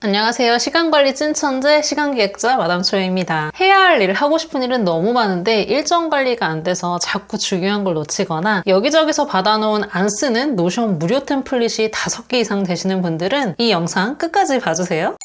안녕하세요. 시간관리 찐천재 시간기획자 마담초입니다. 해야 할 일, 하고 싶은 일은 너무 많은데 일정 관리가 안 돼서 자꾸 중요한 걸 놓치거나 여기저기서 받아놓은 안 쓰는 노션 무료 템플릿이 5개 이상 되시는 분들은 이 영상 끝까지 봐주세요.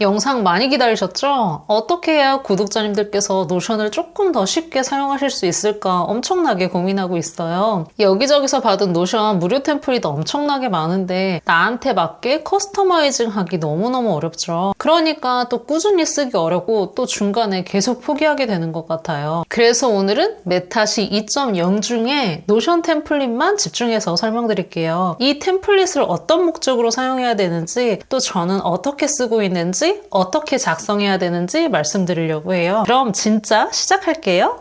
영상 많이 기다리셨죠? 어떻게 해야 구독자님들께서 노션을 조금 더 쉽게 사용하실 수 있을까 엄청나게 고민하고 있어요. 여기저기서 받은 노션 무료 템플릿 엄청나게 많은데 나한테 맞게 커스터마이징 하기 너무너무 어렵죠. 그러니까 또 꾸준히 쓰기 어렵고 또 중간에 계속 포기하게 되는 것 같아요. 그래서 오늘은 메타시 2.0 중에 노션 템플릿만 집중해서 설명드릴게요. 이 템플릿을 어떤 목적으로 사용해야 되는지, 또 저는 어떻게 쓰고 있는지, 어떻게 작성해야 되는지 말씀드리려고 해요. 그럼 진짜 시작할게요.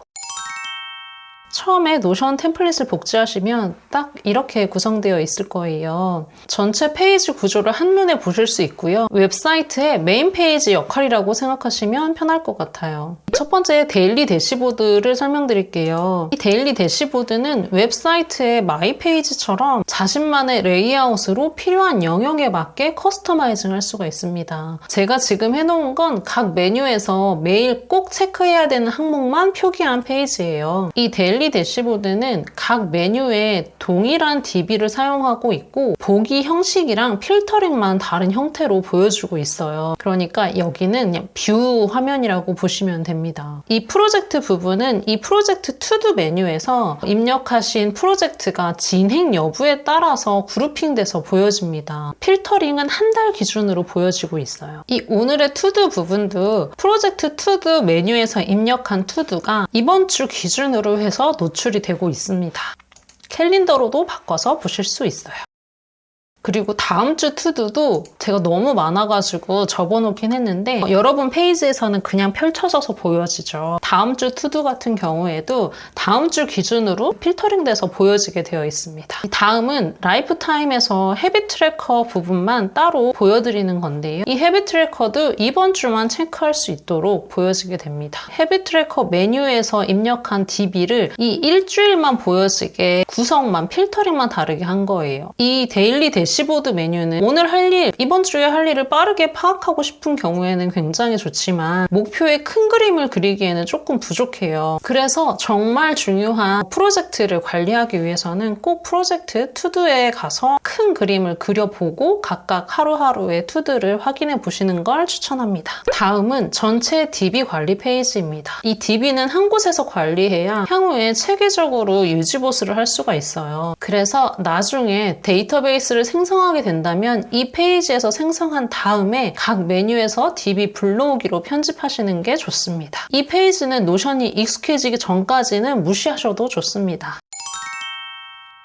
처음에 노션 템플릿을 복제하시면 딱 이렇게 구성되어 있을 거예요. 전체 페이지 구조를 한눈에 보실 수 있고요. 웹사이트의 메인 페이지 역할이라고 생각하시면 편할 것 같아요. 첫 번째 데일리 대시보드를 설명드릴게요. 이 데일리 대시보드는 웹사이트의 마이 페이지처럼 자신만의 레이아웃으로 필요한 영역에 맞게 커스터마이징 할 수가 있습니다. 제가 지금 해놓은 건 각 메뉴에서 매일 꼭 체크해야 되는 항목만 표기한 페이지예요. 이 데일리 대시보드는 각 메뉴에 동일한 DB를 사용하고 있고 보기 형식이랑 필터링만 다른 형태로 보여주고 있어요. 그러니까 여기는 그냥 뷰 화면이라고 보시면 됩니다. 이 프로젝트 부분은 이 프로젝트 투두 메뉴에서 입력하신 프로젝트가 진행 여부에 따라서 그룹핑돼서 보여집니다. 필터링은 한 달 기준으로 보여지고 있어요. 이 오늘의 투두 부분도 프로젝트 투두 메뉴에서 입력한 투두가 이번 주 기준으로 해서 노출이 되고 있습니다. 캘린더로도 바꿔서 보실 수 있어요. 그리고 다음 주 투두도 제가 너무 많아가지고 접어놓긴 했는데 여러분 페이지에서는 그냥 펼쳐져서 보여지죠. 다음 주 투두 같은 경우에도 다음 주 기준으로 필터링 돼서 보여지게 되어 있습니다. 다음은 라이프 타임에서 헤비 트래커 부분만 따로 보여드리는 건데요. 이 헤비 트래커도 이번 주만 체크할 수 있도록 보여지게 됩니다. 헤비 트래커 메뉴에서 입력한 DB를 이 일주일만 보여지게 구성만 필터링만 다르게 한 거예요. 이 데일리 대시보드 메뉴는 오늘 할 일, 이번 주에 할 일을 빠르게 파악하고 싶은 경우에는 굉장히 좋지만 목표의 큰 그림을 그리기에는 조금 부족해요. 그래서 정말 중요한 프로젝트를 관리하기 위해서는 꼭 프로젝트 투두에 가서 큰 그림을 그려보고 각각 하루하루의 투두를 확인해 보시는 걸 추천합니다. 다음은 전체 DB 관리 페이지입니다. 이 DB는 한 곳에서 관리해야 향후에 체계적으로 유지보수를 할 수가 있어요. 그래서 나중에 데이터베이스를 생성하게 된다면 이 페이지에서 생성한 다음에 각 메뉴에서 DB 불러오기로 편집하시는 게 좋습니다. 이 페이지는 노션이 익숙해지기 전까지는 무시하셔도 좋습니다.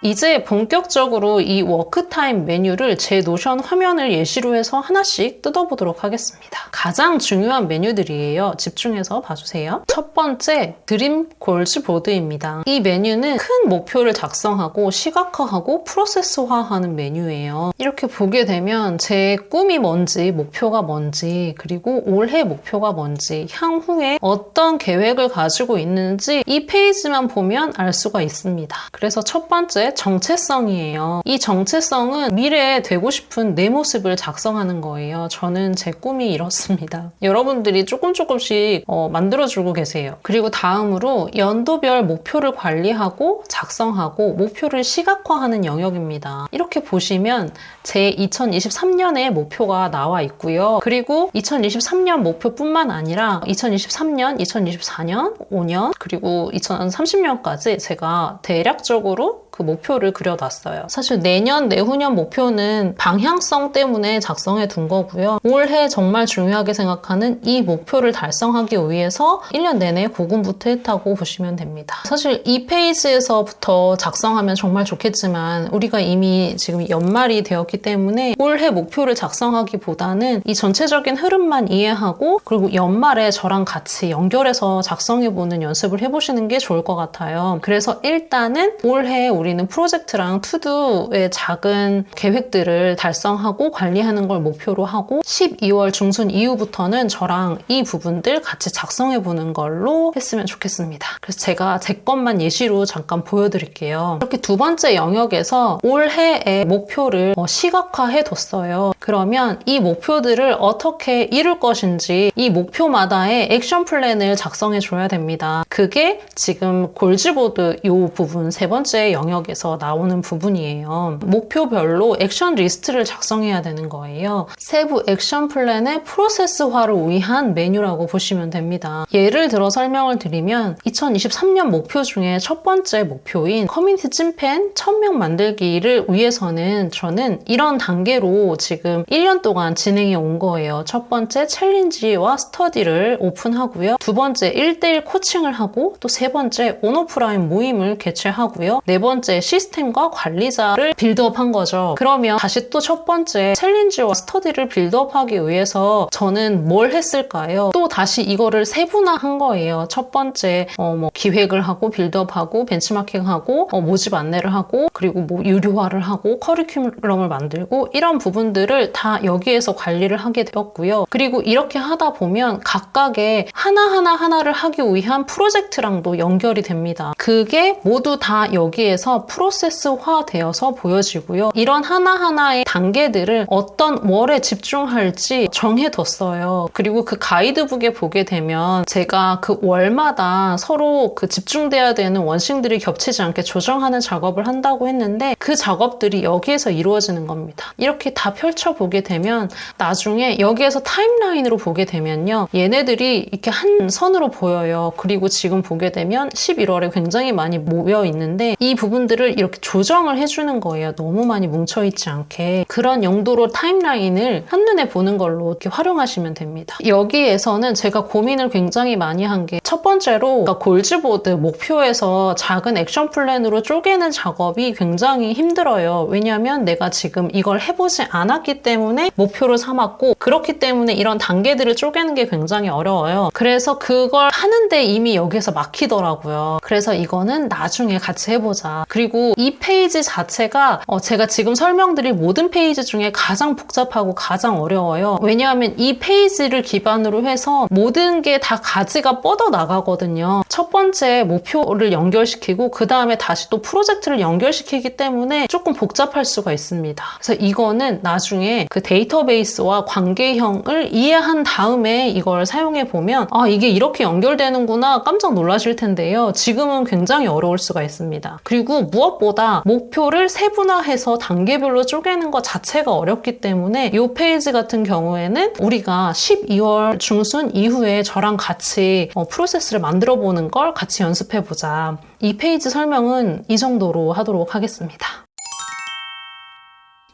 이제 본격적으로 이 워크타임 메뉴를 제 노션 화면을 예시로 해서 하나씩 뜯어보도록 하겠습니다. 가장 중요한 메뉴들이에요. 집중해서 봐주세요. 첫 번째, 드림 골즈 보드입니다. 이 메뉴는 큰 목표를 작성하고 시각화하고 프로세스화하는 메뉴예요. 이렇게 보게 되면 제 꿈이 뭔지, 목표가 뭔지, 그리고 올해 목표가 뭔지, 향후에 어떤 계획을 가지고 있는지 이 페이지만 보면 알 수가 있습니다. 그래서 첫 번째, 정체성이에요. 이 정체성은 미래에 되고 싶은 내 모습을 작성하는 거예요. 저는 제 꿈이 이렇습니다. 여러분들이 조금씩 만들어주고 계세요. 그리고 다음으로 연도별 목표를 관리하고 작성하고 목표를 시각화하는 영역입니다. 이렇게 보시면 제 2023년의 목표가 나와 있고요. 그리고 2023년 목표뿐만 아니라 2023년, 2024년, 5년, 그리고 2030년까지 제가 대략적으로 그 목표를 그려놨어요. 사실 내년, 내후년 목표는 방향성 때문에 작성해 둔 거고요. 올해 정말 중요하게 생각하는 이 목표를 달성하기 위해서 1년 내내 고군분투했다고 보시면 됩니다. 사실 이 페이지에서부터 작성하면 정말 좋겠지만 우리가 이미 지금 연말이 되었기 때문에 올해 목표를 작성하기보다는 이 전체적인 흐름만 이해하고 그리고 연말에 저랑 같이 연결해서 작성해보는 연습을 해보시는 게 좋을 것 같아요. 그래서 일단은 올해 우리는 프로젝트랑 투두의 작은 계획들을 달성하고 관리하는 걸 목표로 하고 12월 중순 이후부터는 저랑 이 부분들 같이 작성해보는 걸로 했으면 좋겠습니다. 그래서 제가 제 것만 예시로 잠깐 보여드릴게요. 이렇게 두 번째 영역에서 올해의 목표를 시각화해뒀어요. 그러면 이 목표들을 어떻게 이룰 것인지 이 목표마다의 액션 플랜을 작성해줘야 됩니다. 그게 지금 골즈보드 이 부분 세 번째 영역에서 나오는 부분이에요. 목표별로 액션 리스트를 작성해야 되는 거예요. 세부 액션 플랜의 프로세스화를 위한 메뉴라고 보시면 됩니다. 예를 들어 설명을 드리면 2023년 목표 중에 첫 번째 목표인 커뮤니티 찐팬 1000명 만들기를 위해서는 저는 이런 단계로 지금 1년 동안 진행해 온 거예요. 첫 번째 챌린지와 스터디를 오픈하고요. 두 번째 1대1 코칭을 하고 또 세 번째 온오프라인 모임을 개최하고요. 네 번째 시스템과 관리자를 빌드업한 거죠. 그러면 다시 또 첫 번째 챌린지와 스터디를 빌드업하기 위해서 저는 뭘 했을까요? 또 다시 이거를 세분화한 거예요. 첫 번째 기획을 하고 빌드업하고 벤치마킹하고 모집 안내를 하고 그리고 유료화를 하고 커리큘럼을 만들고 이런 부분들을 다 여기에서 관리를 하게 되었고요. 그리고 이렇게 하다 보면 각각의 하나를 하기 위한 프로젝트랑도 연결이 됩니다. 그게 모두 다 여기에서 프로세스화 되어서 보여지고요. 이런 하나하나의 단계들을 어떤 월에 집중할지 정해뒀어요. 그리고 그 가이드북에 보게 되면 제가 그 월마다 서로 그 집중돼야 되는 원심들이 겹치지 않게 조정하는 작업을 한다고 했는데 그 작업들이 여기에서 이루어지는 겁니다. 이렇게 다 펼쳐보게 되면 나중에 여기에서 타임라인으로 보게 되면요. 얘네들이 이렇게 한 선으로 보여요. 그리고 지금 보게 되면 11월에 굉장히 많이 모여 있는데 이 부분들을 이렇게 조정을 해주는 거예요. 너무 많이 뭉쳐있지 않게. 그런 용도로 타임라인을 한눈에 보는 걸로 이렇게 활용하시면 됩니다. 여기에서는 제가 고민을 굉장히 많이 한 게 첫 번째로 골즈보드 목표에서 작은 액션 플랜으로 쪼개는 작업이 굉장히 힘들어요. 왜냐하면 내가 지금 이걸 해보지 않았기 때문에 목표를 삼았고 그렇기 때문에 이런 단계들을 쪼개는 게 굉장히 어려워요. 그래서 그걸 하는데 이미 여기에서 막히더라고요. 그래서 이거는 나중에 같이 해보자. 그리고 이 페이지 자체가 제가 지금 설명드릴 모든 페이지 중에 가장 복잡하고 가장 어려워요. 왜냐하면 이 페이지를 기반으로 해서 모든 게 다 가지가 뻗어 나가거든요. 첫 번째 목표를 연결시키고 그 다음에 다시 또 프로젝트를 연결시키기 때문에 조금 복잡할 수가 있습니다. 그래서 이거는 나중에 그 데이터베이스와 관계형을 이해한 다음에 이걸 사용해 보면 이게 이렇게 연결되는구나 깜짝 놀라실 텐데요. 지금은 굉장히 어려울 수가 있습니다. 그리고 무엇보다 목표를 세분화해서 단계별로 쪼개는 것 자체가 어렵기 때문에 이 페이지 같은 경우에는 우리가 12월 중순 이후에 저랑 같이 프로세스를 만들어 보는 걸 같이 연습해 보자. 이 페이지 설명은 이 정도로 하도록 하겠습니다.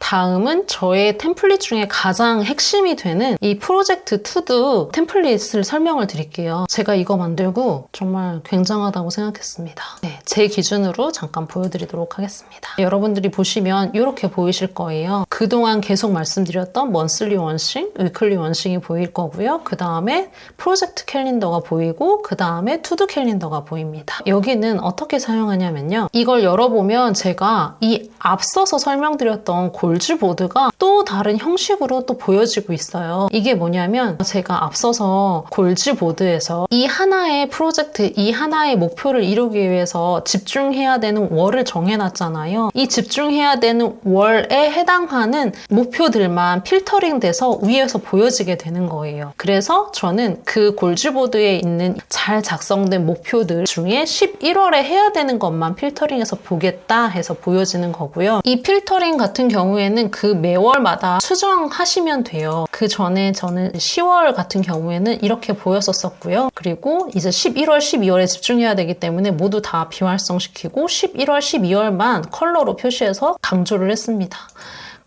다음은 저의 템플릿 중에 가장 핵심이 되는 이 프로젝트 투두 템플릿을 설명을 드릴게요. 제가 이거 만들고 정말 굉장하다고 생각했습니다. 네, 제 기준으로 잠깐 보여드리도록 하겠습니다. 여러분들이 보시면 이렇게 보이실 거예요. 그동안 계속 말씀드렸던 monthly 원싱, weekly 원싱이 보일 거고요. 그 다음에 프로젝트 캘린더가 보이고 그 다음에 투두 캘린더가 보입니다. 여기는 어떻게 사용하냐면요. 이걸 열어보면 제가 이 앞서서 설명드렸던 골즈보드가 또 다른 형식으로 또 보여지고 있어요. 이게 뭐냐면 제가 앞서서 골즈보드에서 이 하나의 프로젝트, 이 하나의 목표를 이루기 위해서 집중해야 되는 월을 정해놨잖아요. 이 집중해야 되는 월에 해당하는 목표들만 필터링 돼서 위에서 보여지게 되는 거예요. 그래서 저는 그 골즈보드에 있는 잘 작성된 목표들 중에 11월에 해야 되는 것만 필터링해서 보겠다 해서 보여지는 거고요. 이 필터링 같은 경우에는 그 매월마다 수정하시면 돼요. 그 전에 저는 10월 같은 경우에는 이렇게 보였었고요. 그리고 이제 11월, 12월에 집중해야 되기 때문에 모두 다 비활성시키고 11월, 12월만 컬러로 표시해서 강조를 했습니다.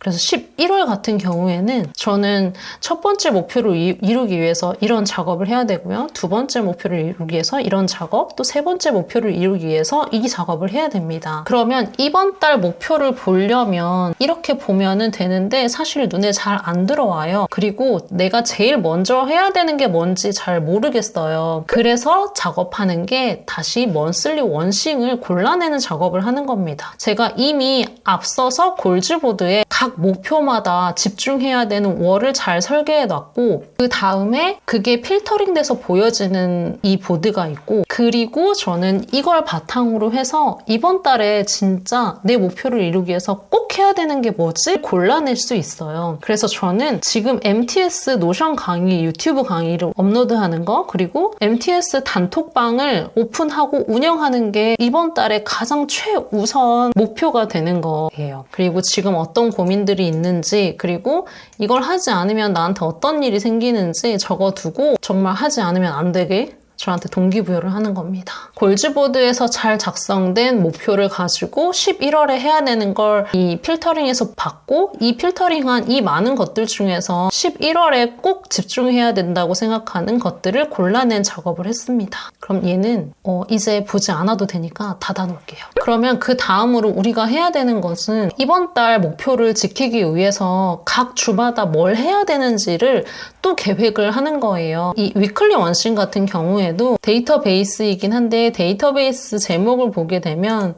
그래서 11월 같은 경우에는 저는 첫 번째 목표를 이루기 위해서 이런 작업을 해야 되고요. 두 번째 목표를 이루기 위해서 이런 작업, 또 세 번째 목표를 이루기 위해서 이 작업을 해야 됩니다. 그러면 이번 달 목표를 보려면 이렇게 보면은 되는데 사실 눈에 잘 안 들어와요. 그리고 내가 제일 먼저 해야 되는 게 뭔지 잘 모르겠어요. 그래서 작업하는 게 다시 먼슬리 원싱을 골라내는 작업을 하는 겁니다. 제가 이미 앞서서 골즈보드에 각 목표마다 집중해야 되는 월을 잘 설계해 놨고, 그 다음에 그게 필터링 돼서 보여지는 이 보드가 있고, 그리고 저는 이걸 바탕으로 해서 이번 달에 진짜 내 목표를 이루기 위해서 꼭 해야 되는 게 뭐지? 골라낼 수 있어요. 그래서 저는 지금 MTS 노션 강의, 유튜브 강의를 업로드하는 거, 그리고 MTS 단톡방을 오픈하고 운영하는 게 이번 달에 가장 최우선 목표가 되는 거예요. 그리고 지금 어떤 고민들이 있는지, 그리고 이걸 하지 않으면 나한테 어떤 일이 생기는지 적어두고 정말 하지 않으면 안 되게 저한테 동기부여를 하는 겁니다. 골즈보드에서 잘 작성된 목표를 가지고 11월에 해야 되는 걸 이 필터링에서 받고, 이 필터링한 이 많은 것들 중에서 11월에 꼭 집중해야 된다고 생각하는 것들을 골라낸 작업을 했습니다. 그럼 얘는 이제 보지 않아도 되니까 닫아놓을게요. 그러면 그 다음으로 우리가 해야 되는 것은 이번 달 목표를 지키기 위해서 각 주마다 뭘 해야 되는지를 또 계획을 하는 거예요. 이 위클리 원싱 같은 경우에 데이터베이스이긴 한데 데이터베이스 제목을 보게 되면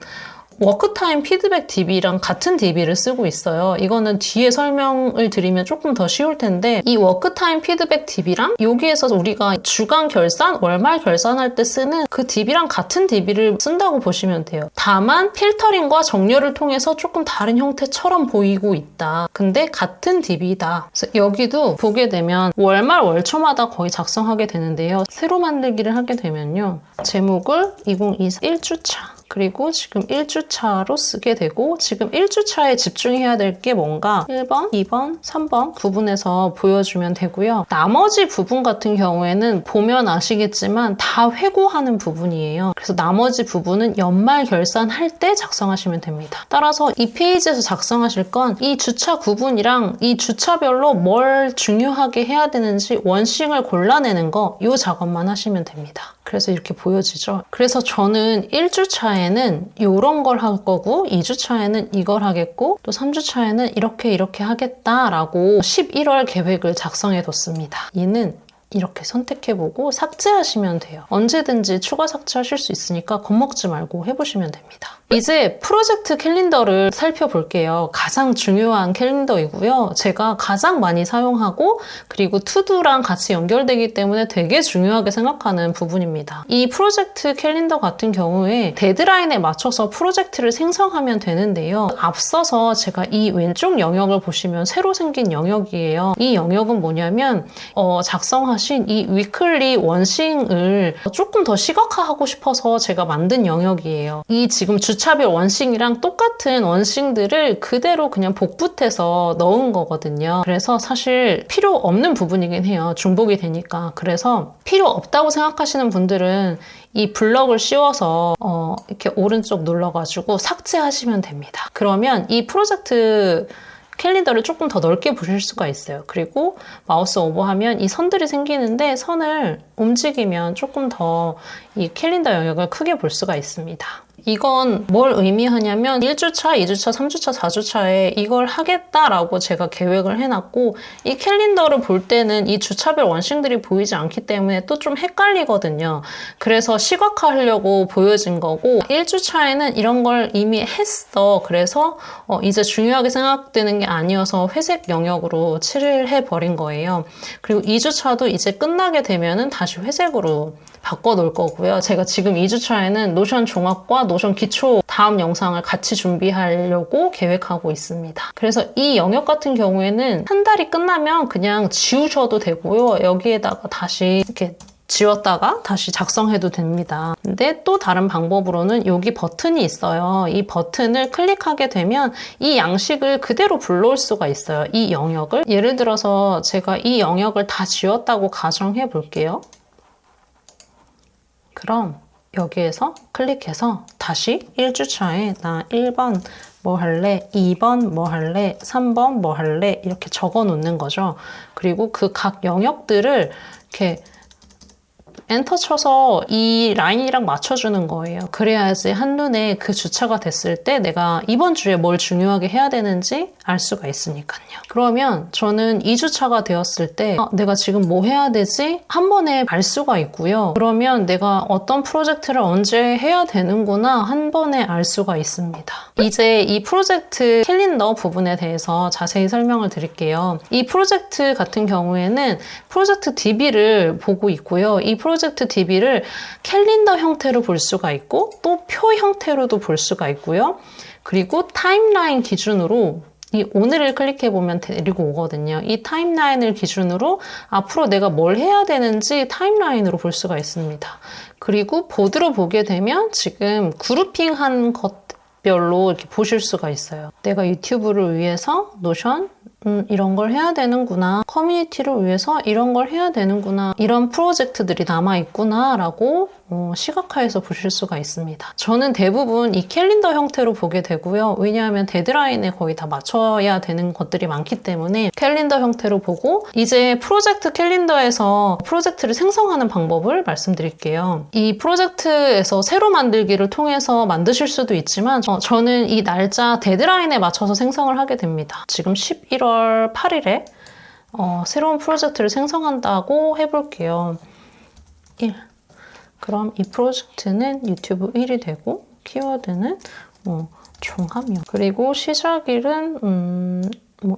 워크타임 피드백 DB랑 같은 DB를 쓰고 있어요. 이거는 뒤에 설명을 드리면 조금 더 쉬울 텐데, 이 워크타임 피드백 DB랑 여기에서 우리가 주간 결산, 월말 결산할 때 쓰는 그 DB랑 같은 DB를 쓴다고 보시면 돼요. 다만 필터링과 정렬을 통해서 조금 다른 형태처럼 보이고 있다. 근데 같은 DB다. 그래서 여기도 보게 되면 월말 월초마다 거의 작성하게 되는데요. 새로 만들기를 하게 되면요. 제목을 2024 1주차, 그리고 지금 1주차로 쓰게 되고, 지금 1주차에 집중해야 될 게 뭔가 1번, 2번, 3번 구분해서 보여주면 되고요. 나머지 부분 같은 경우에는 보면 아시겠지만 다 회고하는 부분이에요. 그래서 나머지 부분은 연말 결산할 때 작성하시면 됩니다. 따라서 이 페이지에서 작성하실 건 이 주차 구분이랑 이 주차별로 뭘 중요하게 해야 되는지 원싱을 골라내는 거, 이 작업만 하시면 됩니다. 그래서 이렇게 보여지죠. 그래서 저는 1주차에는 이런 걸 할 거고, 2주차에는 이걸 하겠고, 또 3주차에는 이렇게 하겠다라고 11월 계획을 작성해 뒀습니다. 얘는 이렇게 선택해보고 삭제하시면 돼요. 언제든지 추가 삭제하실 수 있으니까 겁먹지 말고 해보시면 됩니다. 이제 프로젝트 캘린더를 살펴볼게요. 가장 중요한 캘린더이고요. 제가 가장 많이 사용하고, 그리고 투두랑 같이 연결되기 때문에 되게 중요하게 생각하는 부분입니다. 이 프로젝트 캘린더 같은 경우에 데드라인에 맞춰서 프로젝트를 생성하면 되는데요. 앞서서 제가 이 왼쪽 영역을 보시면 새로 생긴 영역이에요. 이 영역은 뭐냐면 작성하신 이 위클리 원싱을 조금 더 시각화하고 싶어서 제가 만든 영역이에요. 이 지금 주차별 원싱이랑 똑같은 원싱들을 그대로 그냥 복붙해서 넣은 거거든요. 그래서 사실 필요 없는 부분이긴 해요. 중복이 되니까. 그래서 필요 없다고 생각하시는 분들은 이 블럭을 씌워서 이렇게 오른쪽 눌러가지고 삭제하시면 됩니다. 그러면 이 프로젝트 캘린더를 조금 더 넓게 보실 수가 있어요. 그리고 마우스 오버하면 이 선들이 생기는데, 선을 움직이면 조금 더 이 캘린더 영역을 크게 볼 수가 있습니다. 이건 뭘 의미하냐면 1주차, 2주차, 3주차, 4주차에 이걸 하겠다라고 제가 계획을 해놨고, 이 캘린더를 볼 때는 이 주차별 원싱들이 보이지 않기 때문에 또 좀 헷갈리거든요. 그래서 시각화하려고 보여진 거고, 1주차에는 이런 걸 이미 했어. 그래서 이제 중요하게 생각되는 게 아니어서 회색 영역으로 칠을 해버린 거예요. 그리고 2주차도 이제 끝나게 되면은 다시 회색으로 바꿔놓을 거고요. 제가 지금 2주차에는 노션 종합과 노션 기초 다음 영상을 같이 준비하려고 계획하고 있습니다. 그래서 이 영역 같은 경우에는 한 달이 끝나면 그냥 지우셔도 되고요. 여기에다가 다시 이렇게 지웠다가 다시 작성해도 됩니다. 근데 또 다른 방법으로는 여기 버튼이 있어요. 이 버튼을 클릭하게 되면 이 양식을 그대로 불러올 수가 있어요. 이 영역을. 예를 들어서 제가 이 영역을 다 지웠다고 가정해 볼게요. 그럼 여기에서 클릭해서 다시 1주차에 나 1번 뭐 할래? 2번 뭐 할래? 3번 뭐 할래? 이렇게 적어 놓는 거죠. 그리고 그 각 영역들을 이렇게 엔터 쳐서 이 라인이랑 맞춰주는 거예요. 그래야지 한눈에 그 주차가 됐을 때 내가 이번 주에 뭘 중요하게 해야 되는지 알 수가 있으니까요. 그러면 저는 2주차가 되었을 때 내가 지금 뭐 해야 되지? 한 번에 알 수가 있고요. 그러면 내가 어떤 프로젝트를 언제 해야 되는구나 한 번에 알 수가 있습니다. 이제 이 프로젝트 캘린더 부분에 대해서 자세히 설명을 드릴게요. 이 프로젝트 같은 경우에는 프로젝트 DB를 보고 있고요. 이 프로젝트 DB를 캘린더 형태로 볼 수가 있고 또 표 형태로도 볼 수가 있고요. 그리고 타임라인 기준으로 이 오늘을 클릭해보면 데리고 오거든요. 이 타임라인을 기준으로 앞으로 내가 뭘 해야 되는지 타임라인으로 볼 수가 있습니다. 그리고 보드로 보게 되면 지금 그룹핑한 것별로 이렇게 보실 수가 있어요. 내가 유튜브를 위해서 노션 이런 걸 해야 되는구나. 커뮤니티를 위해서 이런 걸 해야 되는구나. 이런 프로젝트들이 남아있구나 라고 시각화해서 보실 수가 있습니다. 저는 대부분 이 캘린더 형태로 보게 되고요. 왜냐하면 데드라인에 거의 다 맞춰야 되는 것들이 많기 때문에 캘린더 형태로 보고 이제 프로젝트 캘린더에서 프로젝트를 생성하는 방법을 말씀드릴게요. 이 프로젝트에서 새로 만들기를 통해서 만드실 수도 있지만 저는 이 날짜 데드라인에 맞춰서 생성을 하게 됩니다. 지금 11월 8일에 새로운 프로젝트를 생성한다고 해볼게요. 1. 그럼 이 프로젝트는 유튜브 1이 되고 키워드는 종합용. 그리고 시작일은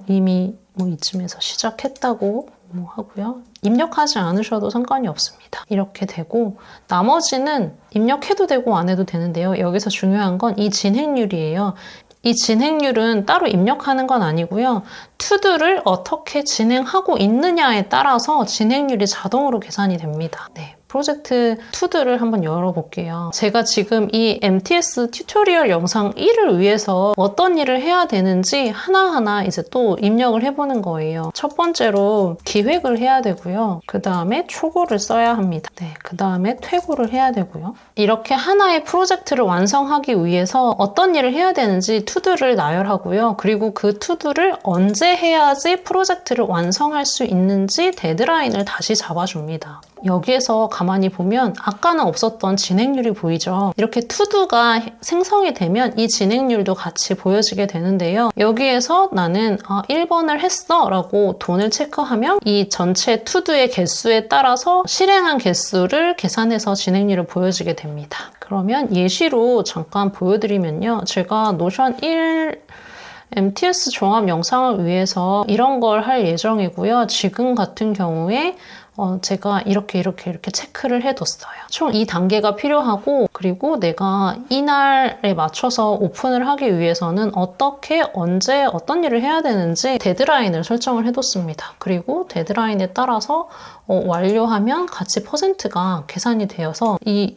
이미 이쯤에서 시작했다고 하고요. 입력하지 않으셔도 상관이 없습니다. 이렇게 되고 나머지는 입력해도 되고 안 해도 되는데요. 여기서 중요한 건 이 진행률이에요. 이 진행률은 따로 입력하는 건 아니고요. 투두를 어떻게 진행하고 있느냐에 따라서 진행률이 자동으로 계산이 됩니다. 네. 프로젝트 투두를 한번 열어볼게요. 제가 지금 이 MTS 튜토리얼 영상 1을 위해서 어떤 일을 해야 되는지 하나하나 이제 또 입력을 해보는 거예요. 첫 번째로 기획을 해야 되고요. 그 다음에 초고를 써야 합니다. 네, 그 다음에 퇴고를 해야 되고요. 이렇게 하나의 프로젝트를 완성하기 위해서 어떤 일을 해야 되는지 투두를 나열하고요. 그리고 그 투두를 언제 해야지 프로젝트를 완성할 수 있는지 데드라인을 다시 잡아줍니다. 여기에서 가만히 보면 아까는 없었던 진행률이 보이죠. 이렇게 투두가 생성이 되면 이 진행률도 같이 보여지게 되는데요. 여기에서 나는 1번을 했어 라고 돈을 체크하면 이 전체 투두의 개수에 따라서 실행한 개수를 계산해서 진행률을 보여지게 됩니다. 그러면 예시로 잠깐 보여드리면요. 제가 노션 1 MTS 종합 영상을 위해서 이런 걸 할 예정이고요. 지금 같은 경우에 제가 이렇게 체크를 해뒀어요. 총 2단계가 필요하고 그리고 내가 이날에 맞춰서 오픈을 하기 위해서는 어떻게, 언제, 어떤 일을 해야 되는지 데드라인을 설정을 해뒀습니다. 그리고 데드라인에 따라서 완료하면 같이 퍼센트가 계산이 되어서 이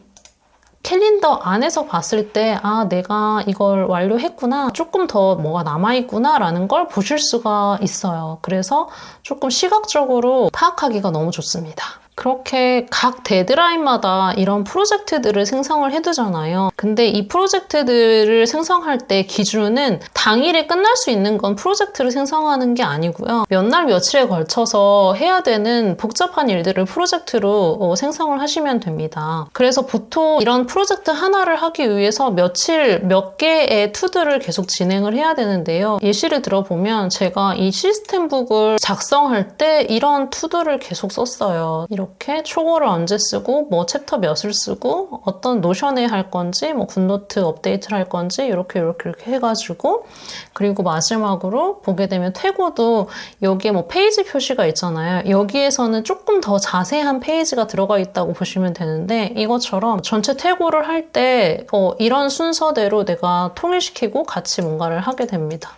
캘린더 안에서 봤을 때 내가 이걸 완료했구나, 조금 더 뭐가 남아있구나 라는 걸 보실 수가 있어요. 그래서 조금 시각적으로 파악하기가 너무 좋습니다. 그렇게 각 데드라인마다 이런 프로젝트들을 생성을 해두잖아요. 근데 이 프로젝트들을 생성할 때 기준은 당일에 끝날 수 있는 건 프로젝트를 생성하는 게 아니고요. 몇 날 며칠에 걸쳐서 해야 되는 복잡한 일들을 프로젝트로 생성을 하시면 됩니다. 그래서 보통 이런 프로젝트 하나를 하기 위해서 며칠, 몇 개의 투두를 계속 진행을 해야 되는데요. 예시를 들어보면 제가 이 시스템북을 작성할 때 이런 투두를 계속 썼어요. 이렇게 초고를 언제 쓰고 뭐 챕터 몇을 쓰고 어떤 노션에 할 건지 뭐 굿노트 업데이트를 할 건지 이렇게 해가지고 그리고 마지막으로 보게 되면 퇴고도 여기에 뭐 페이지 표시가 있잖아요. 여기에서는 조금 더 자세한 페이지가 들어가 있다고 보시면 되는데 이것처럼 전체 퇴고를 할 때 이런 순서대로 내가 통일시키고 같이 뭔가를 하게 됩니다.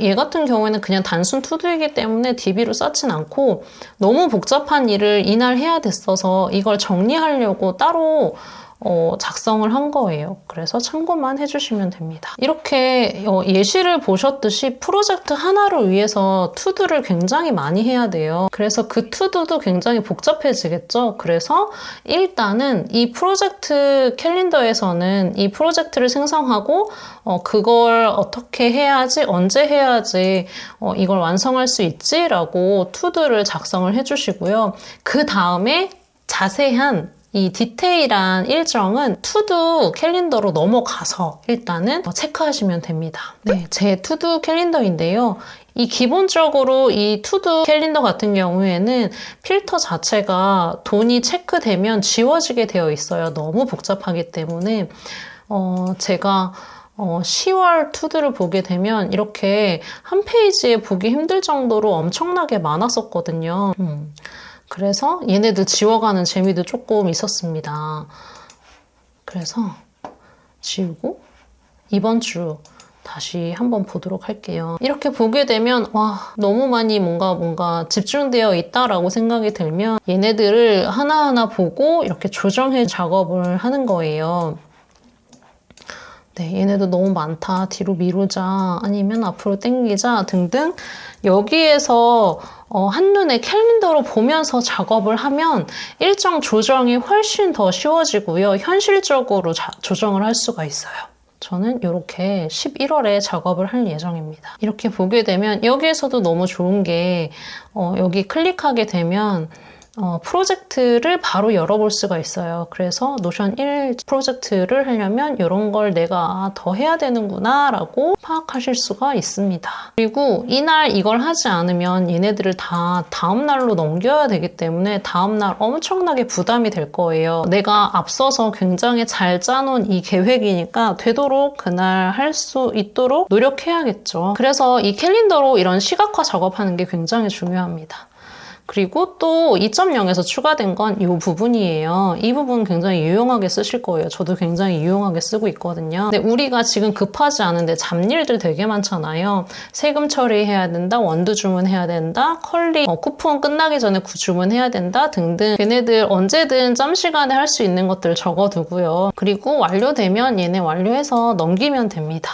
얘 같은 경우에는 그냥 단순 투두이기 때문에 DB로 쌓진 않고 너무 복잡한 일을 이날 해야 됐어서 이걸 정리하려고 따로 작성을 한 거예요. 그래서 참고만 해주시면 됩니다. 이렇게 예시를 보셨듯이 프로젝트 하나를 위해서 투두를 굉장히 많이 해야 돼요. 그래서 그 투두도 굉장히 복잡해지겠죠. 그래서 일단은 이 프로젝트 캘린더에서는 이 프로젝트를 생성하고 그걸 어떻게 해야지, 언제 해야지 이걸 완성할 수 있지? 라고 투두를 작성을 해주시고요. 그 다음에 자세한 이 디테일한 일정은 투두 캘린더로 넘어가서 일단은 체크하시면 됩니다. 네, 제 투두 캘린더인데요. 이 기본적으로 이 투두 캘린더 같은 경우에는 필터 자체가 돈이 체크되면 지워지게 되어 있어요. 너무 복잡하기 때문에 제가 10월 투두를 보게 되면 이렇게 한 페이지에 보기 힘들 정도로 엄청나게 많았었거든요. 그래서 얘네들 지워가는 재미도 조금 있었습니다. 그래서 지우고 이번 주 다시 한번 보도록 할게요. 이렇게 보게 되면 와, 너무 많이 뭔가 집중되어 있다라고 생각이 들면 얘네들을 하나하나 보고 이렇게 조정해 작업을 하는 거예요. 네, 얘네도 너무 많다, 뒤로 미루자, 아니면 앞으로 당기자 등등 여기에서 한눈에 캘린더로 보면서 작업을 하면 일정 조정이 훨씬 더 쉬워지고요. 현실적으로 조정을 할 수가 있어요. 저는 이렇게 11월에 작업을 할 예정입니다. 이렇게 보게 되면 여기에서도 너무 좋은 게 여기 클릭하게 되면 프로젝트를 바로 열어볼 수가 있어요. 그래서 노션 1 프로젝트를 하려면 이런 걸 내가 더 해야 되는구나 라고 파악하실 수가 있습니다. 그리고 이날 이걸 하지 않으면 얘네들을 다 다음 날로 넘겨야 되기 때문에 다음 날 엄청나게 부담이 될 거예요. 내가 앞서서 굉장히 잘 짜놓은 이 계획이니까 되도록 그날 할 수 있도록 노력해야겠죠. 그래서 이 캘린더로 이런 시각화 작업하는 게 굉장히 중요합니다. 그리고 또 2.0에서 추가된 건 이 부분이에요. 이 부분 굉장히 유용하게 쓰실 거예요. 저도 굉장히 유용하게 쓰고 있거든요. 근데 우리가 지금 급하지 않은데 잡일들 되게 많잖아요. 세금 처리해야 된다, 원두 주문해야 된다, 컬리, 쿠폰 끝나기 전에 주문해야 된다 등등 얘네들 언제든 짬 시간에 할 수 있는 것들 적어두고요. 그리고 완료되면 얘네 완료해서 넘기면 됩니다.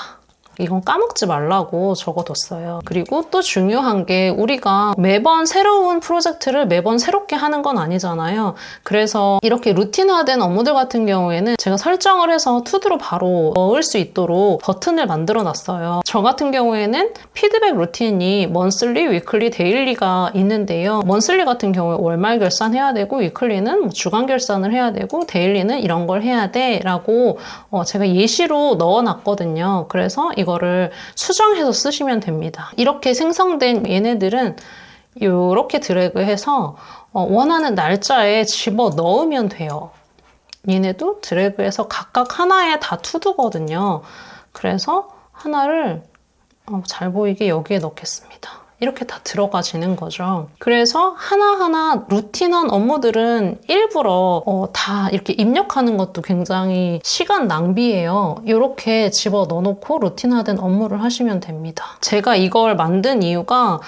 이건 까먹지 말라고 적어뒀어요. 그리고 또 중요한 게 우리가 매번 새로운 프로젝트를 매번 새롭게 하는 건 아니잖아요. 그래서 이렇게 루틴화된 업무들 같은 경우에는 제가 설정을 해서 투두로 바로 넣을 수 있도록 버튼을 만들어 놨어요. 저 같은 경우에는 피드백 루틴이 먼슬리, 위클리, 데일리가 있는데요. 먼슬리 같은 경우에 월말 결산해야 되고 위클리는 주간 결산을 해야 되고 데일리는 이런 걸 해야 돼 라고 제가 예시로 넣어놨거든요. 그래서 이거를 수정해서 쓰시면 됩니다. 이렇게 생성된 얘네들은 이렇게 드래그해서 원하는 날짜에 집어 넣으면 돼요. 얘네도 드래그해서 각각 하나에 다 투두거든요. 그래서 하나를 잘 보이게 여기에 넣겠습니다. 이렇게 다 들어가지는 거죠. 그래서 하나하나 루틴한 업무들은 일부러 다 이렇게 입력하는 것도 굉장히 시간 낭비예요. 이렇게 집어 넣어놓고 루틴화된 업무를 하시면 됩니다. 제가 이걸 만든 이유가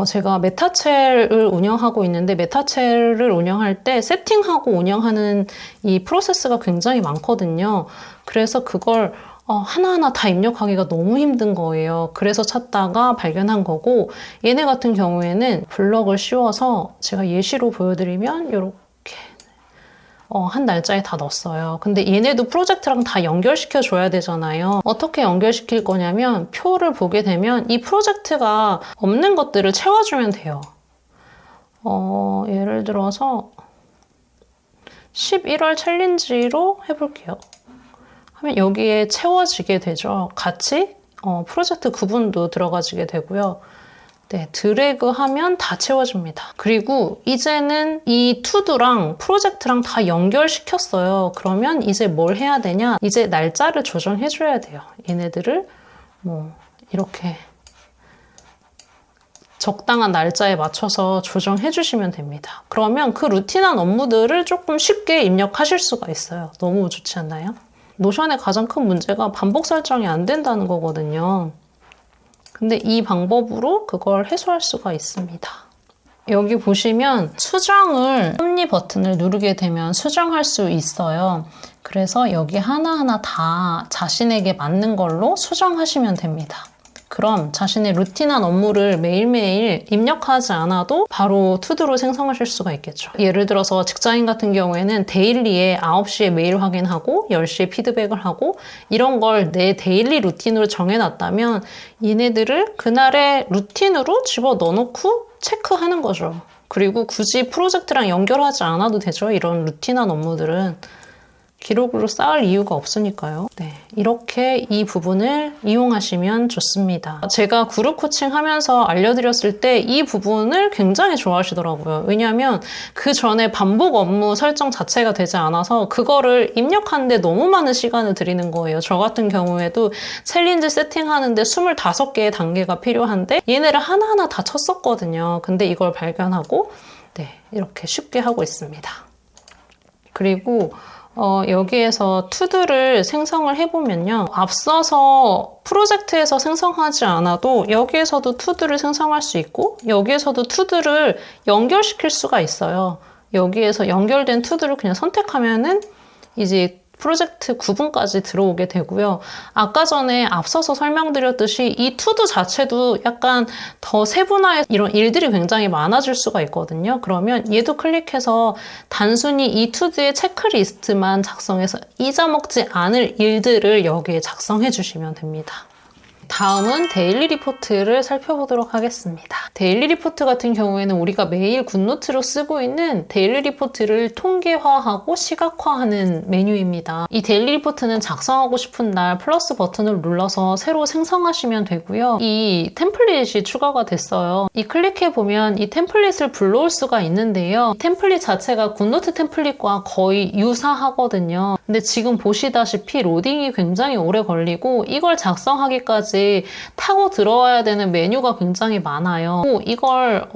제가 메타첼을 운영하고 있는데 메타첼을 운영할 때 세팅하고 운영하는 이 프로세스가 굉장히 많거든요. 그래서 그걸 하나하나 다 입력하기가 너무 힘든 거예요. 그래서 찾다가 발견한 거고 얘네 같은 경우에는 블럭을 씌워서 제가 예시로 보여드리면 이렇게 한 날짜에 다 넣었어요. 근데 얘네도 프로젝트랑 다 연결시켜 줘야 되잖아요. 어떻게 연결시킬 거냐면 표를 보게 되면 이 프로젝트가 없는 것들을 채워주면 돼요. 예를 들어서 11월 챌린지로 해볼게요. 하면 여기에 채워지게 되죠. 같이 프로젝트 구분도 들어가지게 되고요. 네, 드래그 하면 다 채워집니다. 그리고 이제는 이 투두랑 프로젝트랑 다 연결시켰어요. 그러면 이제 뭘 해야 되냐? 이제 날짜를 조정해줘야 돼요. 얘네들을 이렇게 적당한 날짜에 맞춰서 조정해주시면 됩니다. 그러면 그 루틴한 업무들을 조금 쉽게 입력하실 수가 있어요. 너무 좋지 않나요? 노션의 가장 큰 문제가 반복 설정이 안 된다는 거거든요. 근데 이 방법으로 그걸 해소할 수가 있습니다. 여기 보시면 수정을 섭리 버튼을 누르게 되면 수정할 수 있어요. 그래서 여기 하나하나 다 자신에게 맞는 걸로 수정하시면 됩니다. 그럼 자신의 루틴한 업무를 매일매일 입력하지 않아도 바로 투두로 생성하실 수가 있겠죠. 예를 들어서 직장인 같은 경우에는 데일리에 9시에 메일 확인하고 10시에 피드백을 하고 이런 걸 내 데일리 루틴으로 정해놨다면 얘네들을 그날의 루틴으로 집어넣어놓고 체크하는 거죠. 그리고 굳이 프로젝트랑 연결하지 않아도 되죠. 이런 루틴한 업무들은. 기록으로 쌓을 이유가 없으니까요. 네, 이렇게 이 부분을 이용하시면 좋습니다. 제가 그룹 코칭 하면서 알려드렸을 때 이 부분을 굉장히 좋아하시더라고요. 왜냐하면 그 전에 반복 업무 설정 자체가 되지 않아서 그거를 입력하는데 너무 많은 시간을 들이는 거예요. 저 같은 경우에도 챌린지 세팅하는데 25개의 단계가 필요한데 얘네를 하나하나 다 쳤었거든요. 근데 이걸 발견하고 네, 이렇게 쉽게 하고 있습니다. 그리고 여기에서 투두를 생성을 해보면요. 앞서서 프로젝트에서 생성하지 않아도 여기에서도 투두를 생성할 수 있고 여기에서도 투두를 연결시킬 수가 있어요. 여기에서 연결된 투두를 그냥 선택하면은 이제 프로젝트 구분까지 들어오게 되고요. 아까 전에 앞서서 설명드렸듯이 이 투두 자체도 약간 더 세분화해서 이런 일들이 굉장히 많아질 수가 있거든요. 그러면 얘도 클릭해서 단순히 이 투두의 체크리스트만 작성해서 잊어먹지 않을 일들을 여기에 작성해 주시면 됩니다. 다음은 데일리 리포트를 살펴보도록 하겠습니다. 데일리 리포트 같은 경우에는 우리가 매일 굿노트로 쓰고 있는 데일리 리포트를 통계화하고 시각화하는 메뉴입니다. 이 데일리 리포트는 작성하고 싶은 날 플러스 버튼을 눌러서 새로 생성하시면 되고요. 이 템플릿이 추가가 됐어요. 이 클릭해보면 이 템플릿을 불러올 수가 있는데요. 이 템플릿 자체가 굿노트 템플릿과 거의 유사하거든요. 근데 지금 보시다시피 로딩이 굉장히 오래 걸리고 이걸 작성하기까지 타고 들어와야 되는 메뉴가 굉장히 많아요. 이걸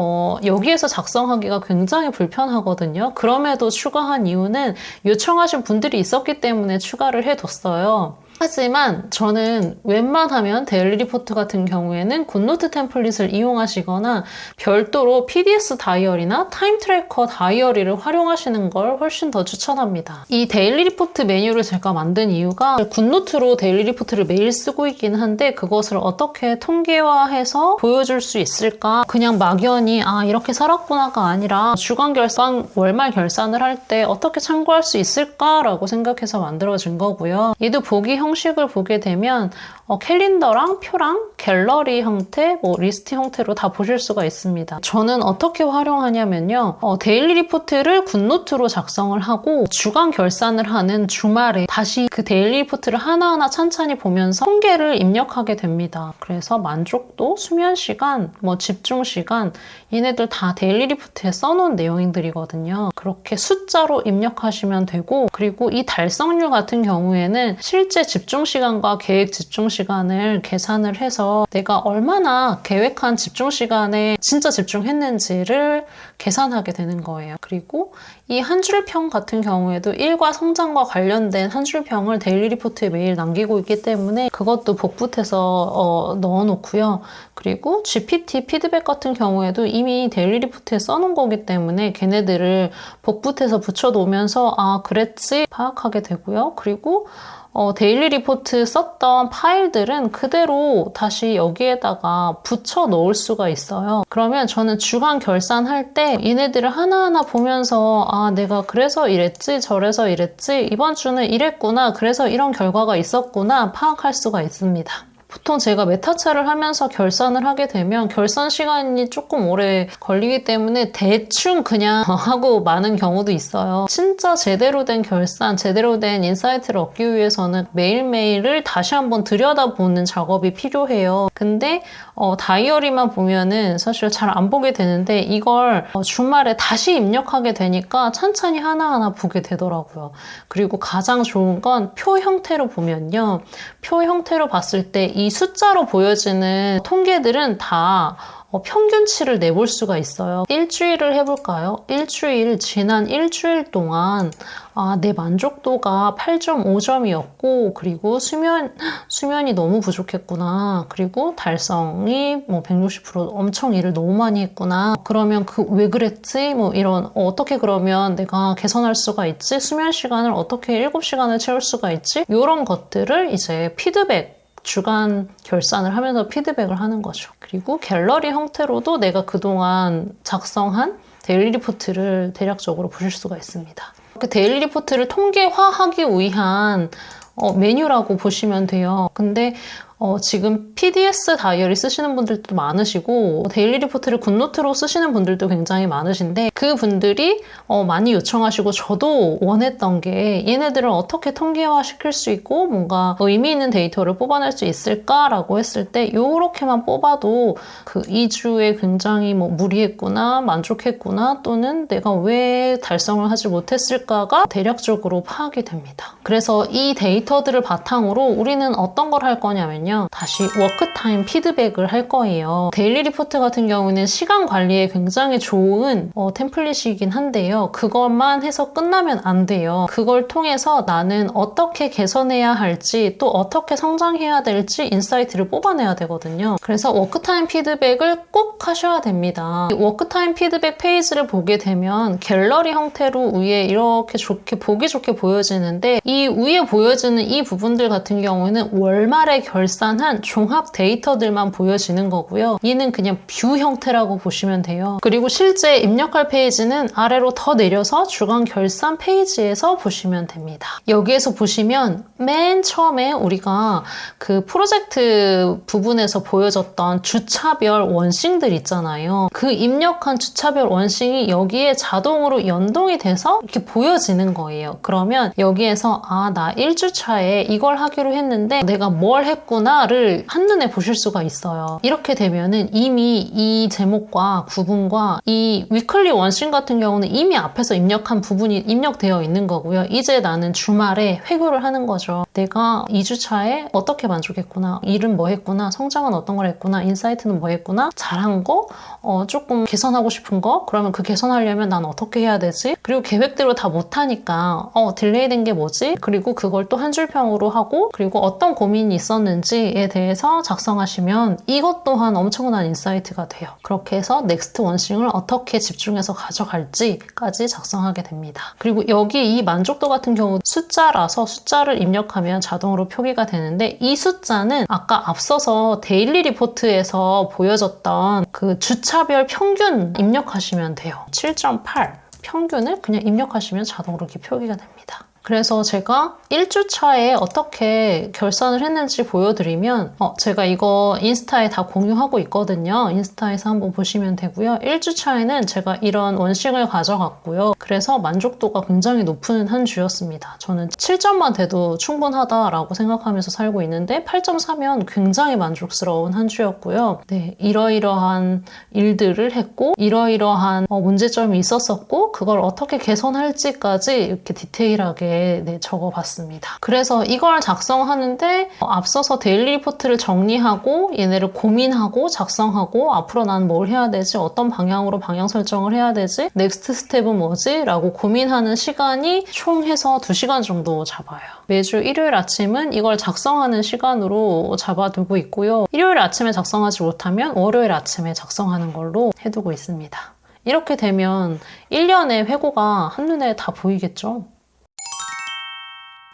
여기에서 작성하기가 굉장히 불편하거든요. 그럼에도 추가한 이유는 요청하신 분들이 있었기 때문에 추가를 해뒀어요. 하지만 저는 웬만하면 데일리 리포트 같은 경우에는 굿노트 템플릿을 이용하시거나 별도로 PDS 다이어리나 타임 트래커 다이어리를 활용하시는 걸 훨씬 더 추천합니다. 이 데일리 리포트 메뉴를 제가 만든 이유가 굿노트로 데일리 리포트를 매일 쓰고 있긴 한데 그것을 어떻게 통계화해서 보여줄 수 있을까? 그냥 막연히 이렇게 살았구나가 아니라 주간 결산, 월말 결산을 할 때 어떻게 참고할 수 있을까라고 생각해서 만들어진 거고요. 얘도 보기 형식을 보게 되면 캘린더랑 표랑 갤러리 형태, 리스트 형태로 다 보실 수가 있습니다. 저는 어떻게 활용하냐면요. 데일리 리포트를 굿노트로 작성을 하고 주간 결산을 하는 주말에 다시 그 데일리 리포트를 하나하나 찬찬히 보면서 통계를 입력하게 됩니다. 그래서 만족도, 수면 시간, 집중 시간 얘네들 다 데일리 리포트에 써놓은 내용들이거든요. 그렇게 숫자로 입력하시면 되고 그리고 이 달성률 같은 경우에는 실제 집중 시간과 계획 집중 시간을 계산을 해서 내가 얼마나 계획한 집중 시간에 진짜 집중했는지를 계산하게 되는 거예요. 그리고 이 한 줄평 같은 경우에도 일과 성장과 관련된 한 줄평을 데일리 리포트에 매일 남기고 있기 때문에 그것도 복붙해서 넣어놓고요. 그리고 GPT 피드백 같은 경우에도 이미 데일리 리포트에 써놓은 거기 때문에 걔네들을 복붙해서 붙여놓으면서 그랬지 파악하게 되고요. 그리고 데일리 리포트 썼던 파일들은 그대로 다시 여기에다가 붙여 넣을 수가 있어요. 그러면 저는 주간 결산할 때 얘네들을 하나하나 보면서 내가 그래서 이랬지 저래서 이랬지 이번 주는 이랬구나 그래서 이런 결과가 있었구나 파악할 수가 있습니다. 보통 제가 메타차를 하면서 결산을 하게 되면 결산 시간이 조금 오래 걸리기 때문에 대충 그냥 하고 마는 경우도 있어요. 진짜 제대로 된 결산, 제대로 된 인사이트를 얻기 위해서는 매일매일을 다시 한번 들여다보는 작업이 필요해요. 근데 다이어리만 보면은 사실 잘 안 보게 되는데 이걸 주말에 다시 입력하게 되니까 찬찬히 하나하나 보게 되더라고요. 그리고 가장 좋은 건 표 형태로 보면요. 표 형태로 봤을 때 이 숫자로 보여지는 통계들은 다 평균치를 내볼 수가 있어요. 일주일을 해볼까요? 지난 일주일 동안 내 만족도가 8.5점이었고, 그리고 수면이 너무 부족했구나. 그리고 달성이 160% 엄청 일을 너무 많이 했구나. 그러면 왜 그랬지? 이런, 어떻게 그러면 내가 개선할 수가 있지? 수면 시간을 어떻게 7시간을 채울 수가 있지? 이런 것들을 이제 주간 결산을 하면서 피드백을 하는 거죠. 그리고 갤러리 형태로도 내가 그동안 작성한 데일리 리포트를 대략적으로 보실 수가 있습니다. 그 데일리 리포트를 통계화하기 위한 메뉴라고 보시면 돼요. 근데 지금 PDS 다이어리 쓰시는 분들도 많으시고 데일리 리포트를 굿노트로 쓰시는 분들도 굉장히 많으신데 그분들이 많이 요청하시고 저도 원했던 게 얘네들을 어떻게 통계화 시킬 수 있고 뭔가 의미 있는 데이터를 뽑아낼 수 있을까라고 했을 때 요렇게만 뽑아도 그 2주에 굉장히 무리했구나, 만족했구나, 또는 내가 왜 달성을 하지 못했을까가 대략적으로 파악이 됩니다. 그래서 이 데이터들을 바탕으로 우리는 어떤 걸 할 거냐면요. 다시 워크타임 피드백을 할 거예요. 데일리 리포트 같은 경우는 시간 관리에 굉장히 좋은 템플릿이긴 한데요. 그것만 해서 끝나면 안 돼요. 그걸 통해서 나는 어떻게 개선해야 할지 또 어떻게 성장해야 될지 인사이트를 뽑아내야 되거든요. 그래서 워크타임 피드백을 꼭 하셔야 됩니다. 이 워크타임 피드백 페이지를 보게 되면 갤러리 형태로 위에 이렇게 보기 좋게 보여지는데 이 위에 보여지는 이 부분들 같은 경우는 월말에 결산한 종합 데이터들만 보여지는 거고요. 얘는 그냥 뷰 형태라고 보시면 돼요. 그리고 실제 입력할 페이지는 아래로 더 내려서 주간 결산 페이지에서 보시면 됩니다. 여기에서 보시면 맨 처음에 우리가 그 프로젝트 부분에서 보여줬던 주차별 원싱들 있잖아요. 그 입력한 주차별 원싱이 여기에 자동으로 연동이 돼서 이렇게 보여지는 거예요. 그러면 여기에서 나 1주차에 이걸 하기로 했는데 내가 뭘 했구나를 한눈에 보실 수가 있어요. 이렇게 되면은 이미 이 제목과 구분과 이 위클리 원싱 같은 경우는 이미 앞에서 입력한 부분이 입력되어 있는 거고요. 이제 나는 주말에 회고를 하는 거죠. 내가 2주차에 어떻게 만족했구나, 일은 뭐 했구나, 성장은 어떤 걸 했구나, 인사이트는 뭐 했구나, 잘한 거, 조금 개선하고 싶은 거, 그러면 그 개선하려면 난 어떻게 해야 되지? 그리고 계획대로 다 못하니까 딜레이 된 게 뭐지? 그리고 그걸 또 한 줄평으로 하고, 그리고 어떤 고민이 있었는지에 대해서 작성하시면 이것 또한 엄청난 인사이트가 돼요. 그렇게 해서 넥스트 원싱을 어떻게 집중해서 가져갈지까지 작성하게 됩니다. 그리고 여기 이 만족도 같은 경우 숫자라서 숫자를 입력하면 자동으로 표기가 되는데 이 숫자는 아까 앞서서 데일리 리포트에서 보여줬던 그 주차별 평균 입력하시면 돼요. 7.8 평균을 그냥 입력하시면 자동으로 이렇게 표기가 됩니다. 그래서 제가 1주차에 어떻게 결산을 했는지 보여드리면 제가 이거 인스타에 다 공유하고 있거든요. 인스타에서 한번 보시면 되고요. 1주차에는 제가 이런 원싱을 가져갔고요. 그래서 만족도가 굉장히 높은 한 주였습니다. 저는 7점만 돼도 충분하다라고 생각하면서 살고 있는데 8.4면 굉장히 만족스러운 한 주였고요. 네, 이러이러한 일들을 했고 이러이러한 문제점이 있었었고 그걸 어떻게 개선할지까지 이렇게 디테일하게 적어봤습니다. 그래서 이걸 작성하는데 앞서서 데일리 리포트를 정리하고 얘네를 고민하고 작성하고 앞으로 난 뭘 해야 되지? 어떤 방향으로 방향 설정을 해야 되지? 넥스트 스텝은 뭐지? 라고 고민하는 시간이 총 해서 2시간 정도 잡아요. 매주 일요일 아침은 이걸 작성하는 시간으로 잡아두고 있고요. 일요일 아침에 작성하지 못하면 월요일 아침에 작성하는 걸로 해두고 있습니다. 이렇게 되면 1년의 회고가 한눈에 다 보이겠죠?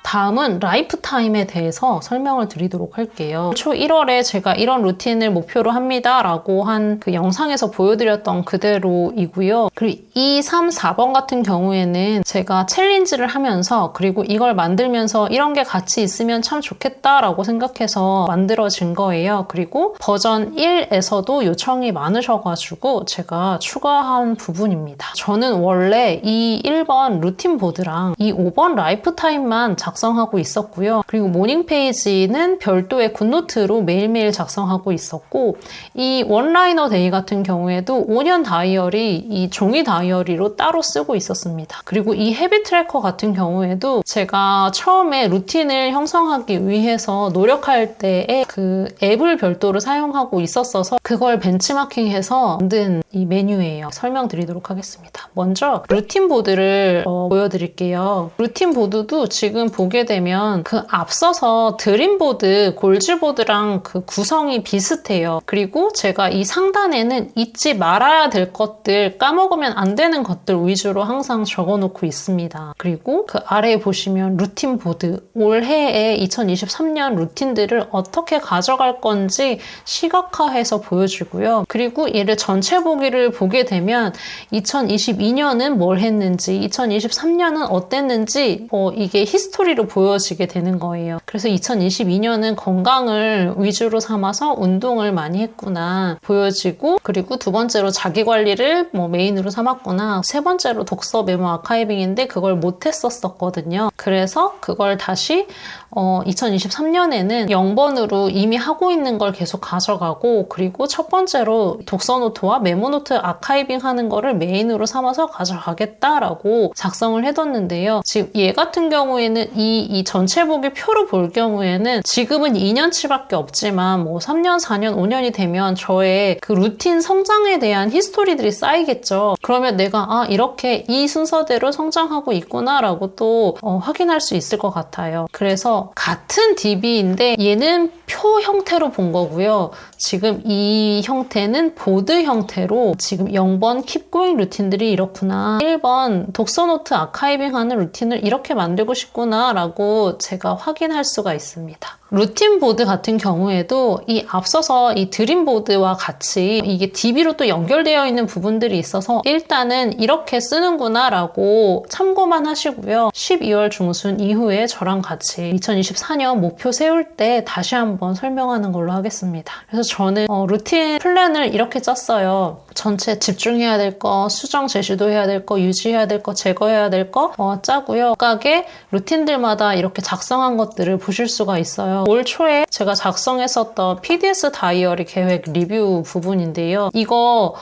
다음은 라이프타임에 대해서 설명을 드리도록 할게요. 초 1월에 제가 이런 루틴을 목표로 합니다 라고 한 그 영상에서 보여드렸던 그대로이고요. 그리고 2, 3, 4번 같은 경우에는 제가 챌린지를 하면서 그리고 이걸 만들면서 이런 게 같이 있으면 참 좋겠다라고 생각해서 만들어진 거예요. 그리고 버전 1에서도 요청이 많으셔가지고 제가 추가한 부분입니다. 저는 원래 이 1번 루틴 보드랑 이 5번 라이프타임만 작성하고 있었고요. 그리고 모닝 페이지는 별도의 굿노트로 매일매일 작성하고 있었고, 이 원라이너 데이 같은 경우에도 5년 다이어리, 이 종이 다이어리로 따로 쓰고 있었습니다. 그리고 이 헤비 트래커 같은 경우에도 제가 처음에 루틴을 형성하기 위해서 노력할 때에 그 앱을 별도로 사용하고 있었어서 그걸 벤치마킹해서 만든 이 메뉴예요. 설명드리도록 하겠습니다. 먼저 루틴 보드를 보여드릴게요. 루틴 보드도 지금 보게 되면 그 앞서서 드림보드, 골즈보드랑 그 구성이 비슷해요. 그리고 제가 이 상단에는 잊지 말아야 될 것들, 까먹으면 안 되는 것들 위주로 항상 적어놓고 있습니다. 그리고 그 아래에 보시면 루틴 보드, 올해의 2023년 루틴들을 어떻게 가져갈 건지 시각화해서 보여주고요. 그리고 얘를 전체 보기를 보게 되면 2022년은 뭘 했는지, 2023년은 어땠는지 이게 히스토리로 보여지게 되는 거예요. 그래서 2022년은 건강을 위주로 삼아서 운동을 많이 했구나 보여지고, 그리고 두 번째로 자기관리를 메인으로 삼았구나, 세 번째로 독서 메모 아카이빙인데 그걸 못했었거든요. 그래서 그걸 다시 2023년에는 0번으로 이미 하고 있는 걸 계속 가져가고, 그리고 첫 번째로 독서 노트와 메모 노트 아카이빙 하는 거를 메인으로 삼아서 가져가겠다라고 작성을 해뒀는데요. 지금 얘 같은 경우에는 이 전체 보기 표로 볼 경우에는 지금은 2년치밖에 없지만 3년, 4년, 5년이 되면 저의 그 루틴 성장에 대한 히스토리들이 쌓이겠죠. 그러면 내가 이렇게 이 순서대로 성장하고 있구나라고 또 확인할 수 있을 것 같아요. 그래서 같은 DB인데 얘는 표 형태로 본 거고요. 지금 이 형태는 보드 형태로 지금 0번 Keep Going 루틴들이 이렇구나, 1번 독서 노트 아카이빙 하는 루틴을 이렇게 만들고 싶구나 라고 제가 확인할 수가 있습니다. 루틴 보드 같은 경우에도 이 앞서서 이 드림 보드와 같이 이게 DB로 또 연결되어 있는 부분들이 있어서 일단은 이렇게 쓰는구나 라고 참고만 하시고요. 12월 중순 이후에 저랑 같이 2024년 목표 세울 때 다시 한번 설명하는 걸로 하겠습니다. 그래서 저는 루틴 플랜을 이렇게 짰어요. 전체 집중해야 될 거, 수정 제시도 해야 될 거, 유지해야 될 거, 제거해야 될 거 짜고요. 각각의 루틴들마다 이렇게 작성한 것들을 보실 수가 있어요. 올 초에 제가 작성했었던 PDS 다이어리 계획 리뷰 부분인데요. 이거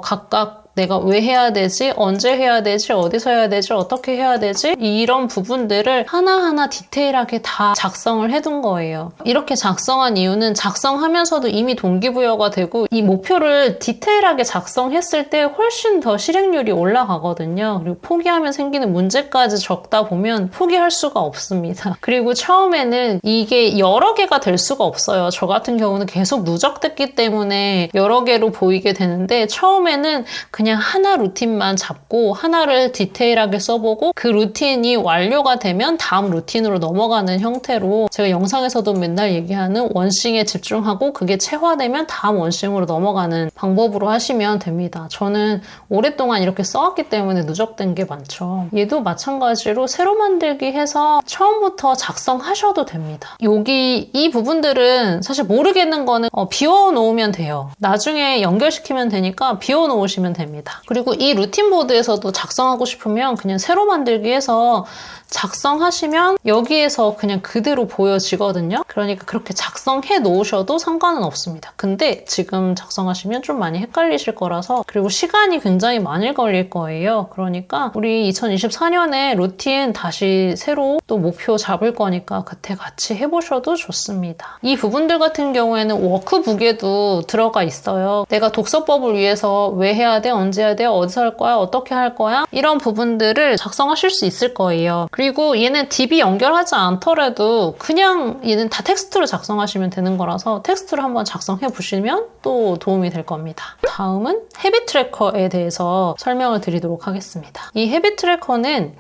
각각 내가 왜 해야 되지? 언제 해야 되지? 어디서 해야 되지? 어떻게 해야 되지? 이런 부분들을 하나하나 디테일하게 다 작성을 해둔 거예요. 이렇게 작성한 이유는 작성하면서도 이미 동기부여가 되고 이 목표를 디테일하게 작성했을 때 훨씬 더 실행률이 올라가거든요. 그리고 포기하면 생기는 문제까지 적다 보면 포기할 수가 없습니다. 그리고 처음에는 이게 여러 개가 될 수가 없어요. 저 같은 경우는 계속 누적됐기 때문에 여러 개로 보이게 되는데, 처음에는 그냥 하나 루틴만 잡고 하나를 디테일하게 써보고 그 루틴이 완료가 되면 다음 루틴으로 넘어가는 형태로, 제가 영상에서도 맨날 얘기하는 원싱에 집중하고 그게 체화되면 다음 원싱으로 넘어가는 방법으로 하시면 됩니다. 저는 오랫동안 이렇게 써왔기 때문에 누적된 게 많죠. 얘도 마찬가지로 새로 만들기 해서 처음부터 작성하셔도 됩니다. 여기 이 부분들은 사실 모르겠는 거는 비워놓으면 돼요. 나중에 연결시키면 되니까 비워놓으시면 됩니다. 그리고 이 루틴 보드에서도 작성하고 싶으면 그냥 새로 만들기 해서 작성하시면 여기에서 그냥 그대로 보여지거든요. 그러니까 그렇게 작성해 놓으셔도 상관은 없습니다. 근데 지금 작성하시면 좀 많이 헷갈리실 거라서, 그리고 시간이 굉장히 많이 걸릴 거예요. 그러니까 우리 2024년에 루틴 다시 새로 또 목표 잡을 거니까 그때 같이 해보셔도 좋습니다. 이 부분들 같은 경우에는 워크북에도 들어가 있어요. 내가 독서법을 위해서 왜 해야 돼? 언제 해야 돼? 어디서 할 거야? 어떻게 할 거야? 이런 부분들을 작성하실 수 있을 거예요. 그리고 얘는 DB 연결하지 않더라도 그냥 얘는 다 텍스트로 작성하시면 되는 거라서 텍스트로 한번 작성해 보시면 또 도움이 될 겁니다. 다음은 헤비 트래커에 대해서 설명을 드리도록 하겠습니다. 이 헤비 트래커는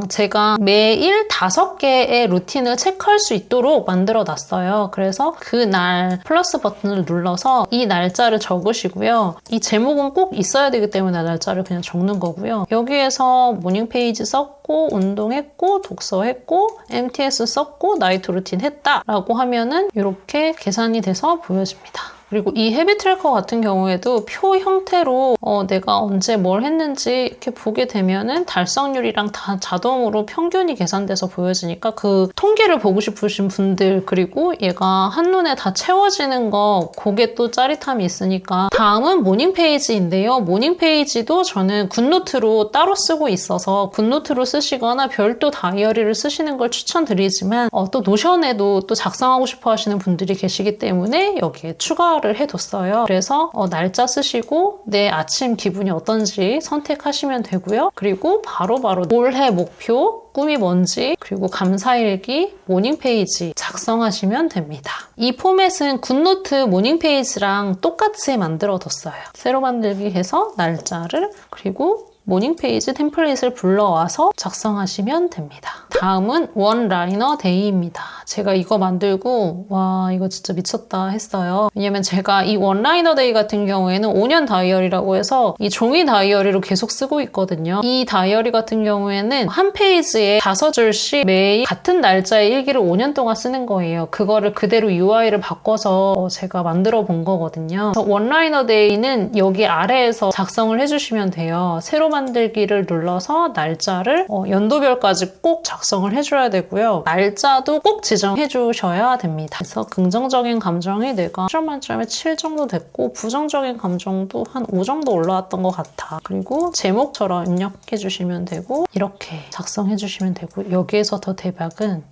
제가 매일 5개의 루틴을 체크할 수 있도록 만들어 놨어요. 그래서 그날 플러스 버튼을 눌러서 이 날짜를 적으시고요. 이 제목은 꼭 있어야 되기 때문에 날짜를 그냥 적는 거고요. 여기에서 모닝 페이지 썼고, 운동했고, 독서했고, MTS 썼고, 나이트 루틴 했다 라고 하면은 이렇게 계산이 돼서 보여집니다. 그리고 이 헤비 트래커 같은 경우에도 표 형태로 내가 언제 뭘 했는지 이렇게 보게 되면은 달성률이랑 다 자동으로 평균이 계산돼서 보여지니까 그 통계를 보고 싶으신 분들, 그리고 얘가 한눈에 다 채워지는 거, 그게 또 짜릿함이 있으니까. 다음은 모닝 페이지인데요. 모닝 페이지도 저는 굿노트로 따로 쓰고 있어서 굿노트로 쓰시거나 별도 다이어리를 쓰시는 걸 추천드리지만 또 노션에도 또 작성하고 싶어 하시는 분들이 계시기 때문에 여기에 추가를 해뒀어요. 그래서 날짜 쓰시고 내 아침 기분이 어떤지 선택하시면 되고요. 그리고 바로바로 올해 목표, 꿈이 뭔지, 그리고 감사일기, 모닝페이지 작성하시면 됩니다. 이 포맷은 굿노트 모닝페이지랑 똑같이 만들어뒀어요. 새로 만들기 해서 날짜를, 그리고 모닝페이지 템플릿을 불러와서 작성하시면 됩니다. 다음은 원라이너 데이입니다. 제가 이거 만들고 와 이거 진짜 미쳤다 했어요. 왜냐면 제가 이 원라이너 데이 같은 경우에는 5년 다이어리라고 해서 이 종이 다이어리로 계속 쓰고 있거든요. 이 다이어리 같은 경우에는 한 페이지에 5줄씩 매일 같은 날짜의 일기를 5년 동안 쓰는 거예요. 그거를 그대로 UI를 바꿔서 제가 만들어 본 거거든요. 원라이너 데이는 여기 아래에서 작성을 해주시면 돼요. 새로 만들기를 눌러서 날짜를 연도별까지 꼭 작성을 해줘야 되고요. 날짜도 꼭 지정해 주셔야 됩니다. 그래서 긍정적인 감정이 내가 10점 만점에 7 정도 됐고 부정적인 감정도 한 5 정도 올라왔던 것 같아. 그리고 제목처럼 입력해 주시면 되고 이렇게 작성해 주시면 되고, 여기에서 더 대박은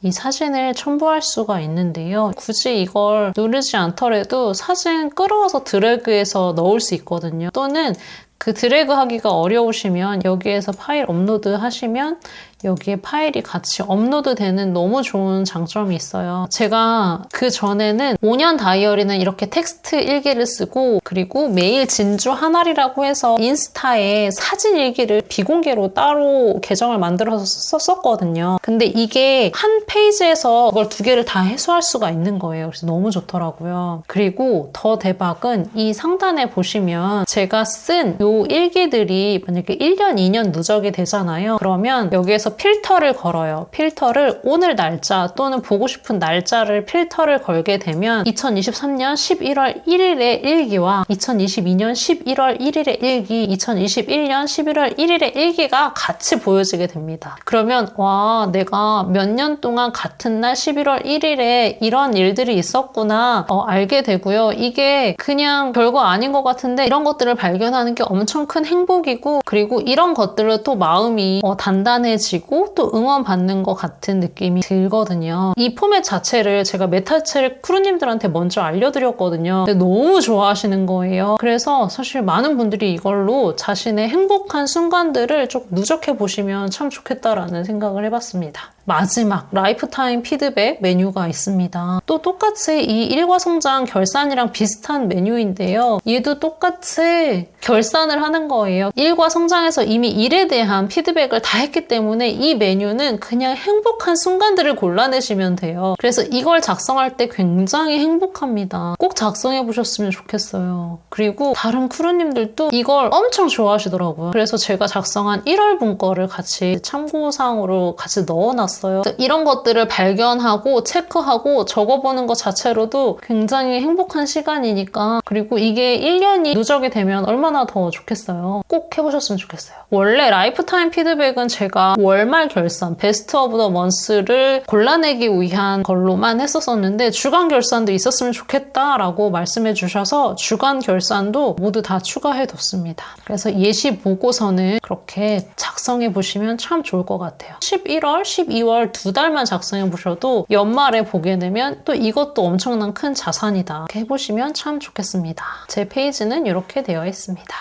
이 사진을 첨부할 수가 있는데요. 굳이 이걸 누르지 않더라도 사진 끌어와서 드래그해서 넣을 수 있거든요. 또는 그 드래그 하기가 어려우시면 여기에서 파일 업로드 하시면 여기에 파일이 같이 업로드 되는 너무 좋은 장점이 있어요. 제가 그 전에는 5년 다이어리는 이렇게 텍스트 일기를 쓰고, 그리고 매일 진주 하나리라고 해서 인스타에 사진 일기를 비공개로 따로 계정을 만들어서 썼었거든요. 근데 이게 한 페이지에서 그걸 2개를 다 해소할 수가 있는 거예요. 그래서 너무 좋더라고요. 그리고 더 대박은 이 상단에 보시면 제가 쓴 요 일기들이 만약에 1년, 2년 누적이 되잖아요. 그러면 여기에서 필터를 걸어요. 필터를 오늘 날짜 또는 보고 싶은 날짜를 필터를 걸게 되면 2023년 11월 1일의 일기와 2022년 11월 1일의 일기, 2021년 11월 1일의 일기가 같이 보여지게 됩니다. 그러면 와, 내가 몇 년 동안 같은 날 11월 1일에 이런 일들이 있었구나 알게 되고요. 이게 그냥 별거 아닌 것 같은데 이런 것들을 발견하는 게 엄청 큰 행복이고, 그리고 이런 것들로 또 마음이 단단해지고 또 응원받는 것 같은 느낌이 들거든요. 이 포맷 자체를 제가 메타체를 크루님들한테 먼저 알려드렸거든요. 근데 너무 좋아하시는 거예요. 그래서 사실 많은 분들이 이걸로 자신의 행복한 순간들을 좀 누적해 보시면 참 좋겠다라는 생각을 해봤습니다. 마지막 라이프타임 피드백 메뉴가 있습니다. 또 똑같이 이 일과성장 결산이랑 비슷한 메뉴인데요. 얘도 똑같이 결산을 하는 거예요. 일과성장에서 이미 일에 대한 피드백을 다 했기 때문에 이 메뉴는 그냥 행복한 순간들을 골라내시면 돼요. 그래서 이걸 작성할 때 굉장히 행복합니다. 꼭 작성해 보셨으면 좋겠어요. 그리고 다른 크루님들도 이걸 엄청 좋아하시더라고요. 그래서 제가 작성한 1월분 거를 같이 참고사항으로 같이 넣어놨어요. 이런 것들을 발견하고 체크하고 적어보는 것 자체로도 굉장히 행복한 시간이니까. 그리고 이게 1년이 누적이 되면 얼마나 더 좋겠어요. 꼭 해보셨으면 좋겠어요. 원래 라이프타임 피드백은 제가 월말 결산, 베스트 오브 더 먼스를 골라내기 위한 걸로만 했었었는데 주간 결산도 있었으면 좋겠다라고 말씀해 주셔서 주간 결산도 모두 다 추가해뒀습니다. 그래서 예시 보고서는 그렇게 작성해 보시면 참 좋을 것 같아요. 11월, 12월 2달만 작성해 보셔도 연말에 보게 되면 또 이것도 엄청난 큰 자산이다. 이렇게 해보시면 참 좋겠습니다. 제 페이지는 이렇게 되어 있습니다.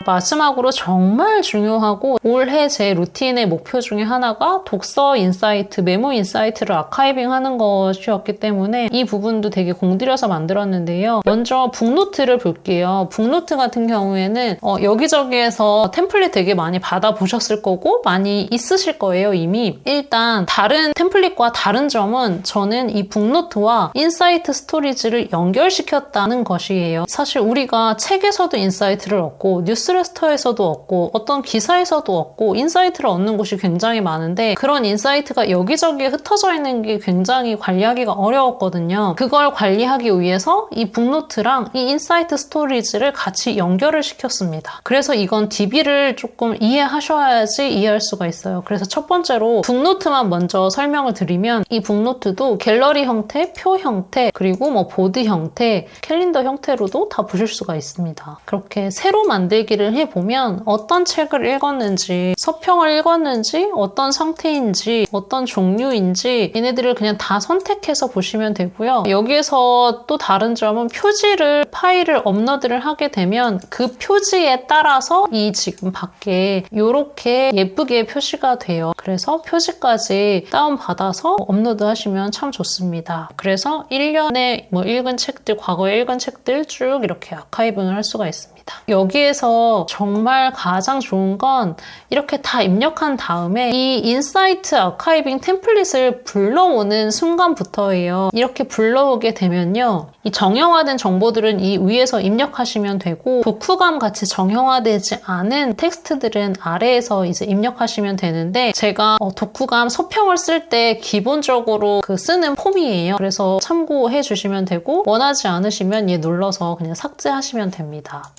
마지막으로 정말 중요하고 올해 제 루틴의 목표 중에 하나가 독서 인사이트, 메모 인사이트를 아카이빙 하는 것이었기 때문에 이 부분도 되게 공들여서 만들었는데요. 먼저 북노트를 볼게요. 북노트 같은 경우에는 여기저기에서 템플릿 되게 많이 받아보셨을 거고 많이 있으실 거예요, 이미. 일단 다른 템플릿과 다른 점은 저는 이 북노트와 인사이트 스토리지를 연결시켰다는 것이에요. 사실 우리가 책에서도 인사이트를 얻고 뉴스 뉴스레터에서도 얻고 어떤 기사에서도 얻고 인사이트를 얻는 곳이 굉장히 많은데 그런 인사이트가 여기저기에 흩어져 있는 게 굉장히 관리하기가 어려웠거든요. 그걸 관리하기 위해서 이 북노트랑 이 인사이트 스토리지를 같이 연결을 시켰습니다. 그래서 이건 DB를 조금 이해하셔야지 이해할 수가 있어요. 그래서 첫 번째로 북노트만 먼저 설명을 드리면 이 북노트도 갤러리 형태, 표 형태, 그리고 뭐 보드 형태, 캘린더 형태로도 다 보실 수가 있습니다. 그렇게 새로 만들기를 해보면 어떤 책을 읽었는지, 서평을 읽었는지, 어떤 상태인지, 어떤 종류인지 얘네들을 그냥 다 선택해서 보시면 되고요. 여기에서 또 다른 점은 표지를 파일을 업로드를 하게 되면 그 표지에 따라서 이 지금 밖에 이렇게 예쁘게 표시가 돼요. 그래서 표지까지 다운받아서 업로드 하시면 참 좋습니다. 그래서 1년에 뭐 읽은 책들, 과거에 읽은 책들 쭉 이렇게 아카이빙을 할 수가 있습니다. 여기에서 정말 가장 좋은 건 이렇게 다 입력한 다음에 이 인사이트 아카이빙 템플릿을 불러오는 순간부터예요. 이렇게 불러오게 되면요. 이 정형화된 정보들은 이 위에서 입력하시면 되고 독후감 같이 정형화되지 않은 텍스트들은 아래에서 이제 입력하시면 되는데 제가 독후감 서평을 쓸 때 기본적으로 그 쓰는 폼이에요. 그래서 참고해 주시면 되고 원하지 않으시면 얘 눌러서 그냥 삭제하시면 됩니다.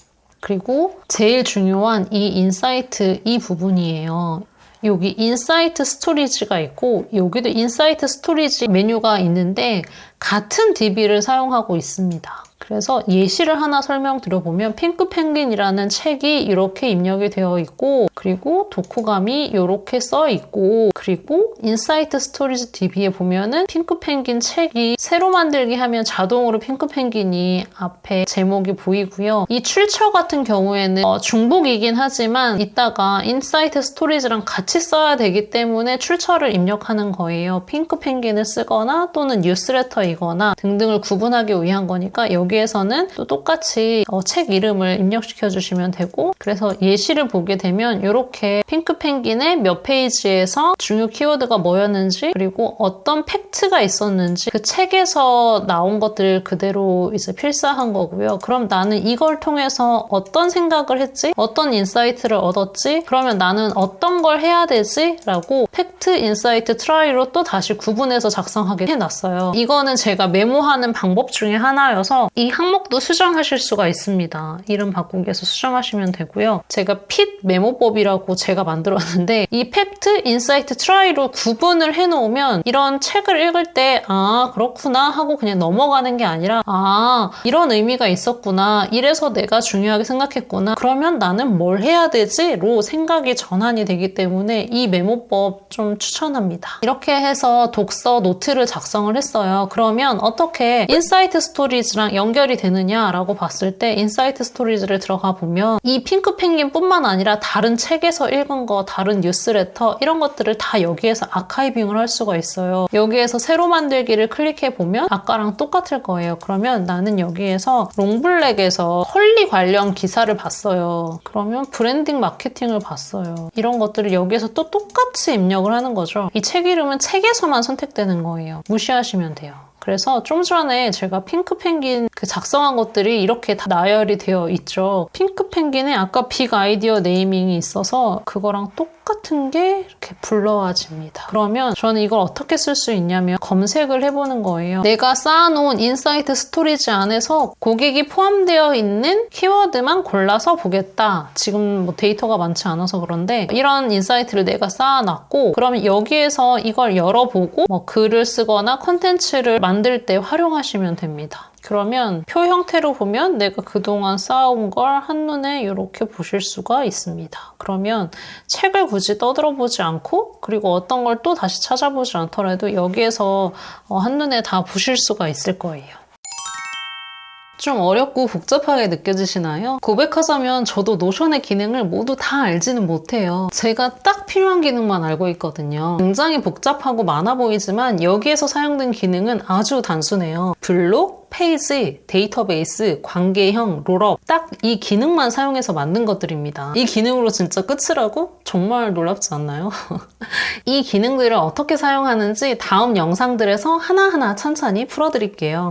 그리고 제일 중요한 이 인사이트 이 부분이에요. 여기 인사이트 스토리지가 있고 여기도 인사이트 스토리지 메뉴가 있는데 같은 DB를 사용하고 있습니다. 그래서 예시를 하나 설명드려보면 핑크 펭귄이라는 책이 이렇게 입력이 되어 있고 그리고 독후감이 이렇게 써 있고 그리고 인사이트 스토리지 DB에 보면은 핑크 펭귄 책이 새로 만들기 하면 자동으로 핑크 펭귄이 앞에 제목이 보이고요. 이 출처 같은 경우에는 중복이긴 하지만 이따가 인사이트 스토리지랑 같이 써야 되기 때문에 출처를 입력하는 거예요. 핑크 펭귄을 쓰거나 또는 뉴스레터이거나 등등을 구분하기 위한 거니까 여기에서는 또 똑같이 책 이름을 입력시켜 주시면 되고 그래서 예시를 보게 되면 이렇게 핑크 펭귄의 몇 페이지에서 중요 키워드가 뭐였는지 그리고 어떤 팩트가 있었는지 그 책에서 나온 것들 그대로 이제 필사한 거고요. 그럼 나는 이걸 통해서 어떤 생각을 했지? 어떤 인사이트를 얻었지? 그러면 나는 어떤 걸 해야 되지? 라고 팩트, 인사이트, 트라이로 또 다시 구분해서 작성하게 해놨어요. 이거는 제가 메모하는 방법 중에 하나여서 이 항목도 수정하실 수가 있습니다. 이름 바꾸기에서 수정하시면 되고요. 제가 핏 메모법이라고 제가 만들었는데 이 팩트, 인사이트, 트라이로 구분을 해놓으면 이런 책을 읽을 때 아 그렇구나 하고 그냥 넘어가는 게 아니라 아 이런 의미가 있었구나 이래서 내가 중요하게 생각했구나 그러면 나는 뭘 해야 되지? 로 생각이 전환이 되기 때문에 이 메모법 좀 추천합니다. 이렇게 해서 독서 노트를 작성을 했어요. 그러면 어떻게 인사이트 스토리지랑 연결이 되느냐라고 봤을 때 인사이트 스토리지를 들어가 보면 이 핑크 펭귄 뿐만 아니라 다른 책에서 읽은 거, 다른 뉴스레터 이런 것들을 다 여기에서 아카이빙을 할 수가 있어요. 여기에서 새로 만들기를 클릭해 보면 아까랑 똑같을 거예요. 그러면 나는 여기에서 롱블랙에서 컬리 관련 기사를 봤어요. 그러면 브랜딩 마케팅을 봤어요. 이런 것들을 여기에서 또 똑같이 입력을 하는 거죠. 이 책 이름은 책에서만 선택되는 거예요. 무시하시면 돼요. 그래서 좀 전에 제가 핑크 펭귄 그 작성한 것들이 이렇게 다 나열이 되어 있죠. 핑크 펭귄에 아까 빅 아이디어 네이밍이 있어서 그거랑 똑같은 게 이렇게 불러와집니다. 그러면 저는 이걸 어떻게 쓸 수 있냐면 검색을 해보는 거예요. 내가 쌓아놓은 인사이트 스토리지 안에서 고객이 포함되어 있는 키워드만 골라서 보겠다. 지금 뭐 데이터가 많지 않아서 그런데 이런 인사이트를 내가 쌓아놨고 그러면 여기에서 이걸 열어보고 뭐 글을 쓰거나 컨텐츠를 만들 때 활용하시면 됩니다. 그러면 표 형태로 보면 내가 그동안 쌓아온 걸 한눈에 이렇게 보실 수가 있습니다. 그러면 책을 굳이 떠들어보지 않고 그리고 어떤 걸 또 다시 찾아보지 않더라도 여기에서 한눈에 다 보실 수가 있을 거예요. 좀 어렵고 복잡하게 느껴지시나요? 고백하자면 저도 노션의 기능을 모두 다 알지는 못해요. 제가 딱 필요한 기능만 알고 있거든요. 굉장히 복잡하고 많아 보이지만 여기에서 사용된 기능은 아주 단순해요. 블록, 페이지, 데이터베이스, 관계형, 롤업 딱 이 기능만 사용해서 만든 것들입니다. 이 기능으로 진짜 끝이라고? 정말 놀랍지 않나요? 이 기능들을 어떻게 사용하는지 다음 영상들에서 하나하나 찬찬히 풀어드릴게요.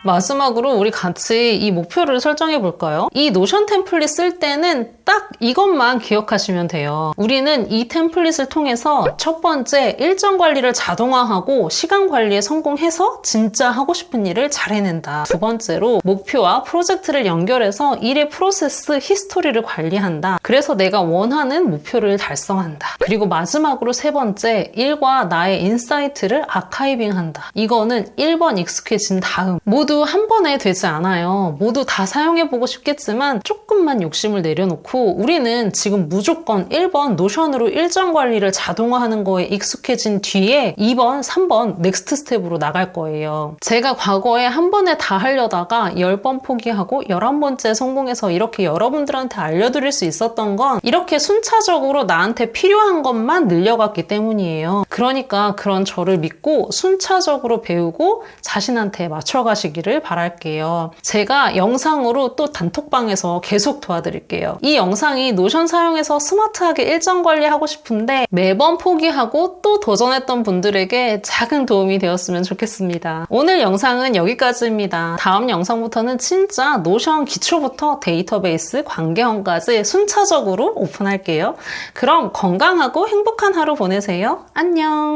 마지막으로 우리 같이 이 목표를 설정해 볼까요? 이 노션 템플릿 쓸 때는 딱 이것만 기억하시면 돼요. 우리는 이 템플릿을 통해서 첫 번째, 일정 관리를 자동화하고 시간 관리에 성공해서 진짜 하고 싶은 일을 잘 해낸다. 두 번째로, 목표와 프로젝트를 연결해서 일의 프로세스 히스토리를 관리한다. 그래서 내가 원하는 목표를 달성한다. 그리고 마지막으로 세 번째, 일과 나의 인사이트를 아카이빙한다. 이거는 1번 익숙해진 다음 모두 한 번에 되지 않아요. 모두 다 사용해보고 싶겠지만 조금만 욕심을 내려놓고 우리는 지금 무조건 1번 노션으로 일정 관리를 자동화하는 거에 익숙해진 뒤에 2번, 3번 넥스트 스텝으로 나갈 거예요. 제가 과거에 한 번에 다 하려다가 10번 포기하고 11번째 성공해서 이렇게 여러분들한테 알려드릴 수 있었던 건 이렇게 순차적으로 나한테 필요한 것만 늘려갔기 때문이에요. 그러니까 그런 저를 믿고 순차적으로 배우고 자신한테 맞춰가시기를 바랄게요. 제가 영상으로 또 단톡방에서 계속 도와드릴게요. 이 영상이 노션 사용해서 스마트하게 일정 관리하고 싶은데 매번 포기하고 또 도전했던 분들에게 작은 도움이 되었으면 좋겠습니다. 오늘 영상은 여기까지입니다. 다음 영상부터는 진짜 노션 기초부터 데이터베이스, 관계형까지 순차적으로 오픈할게요. 그럼 건강하고 행복한 하루 보내세요. 안녕!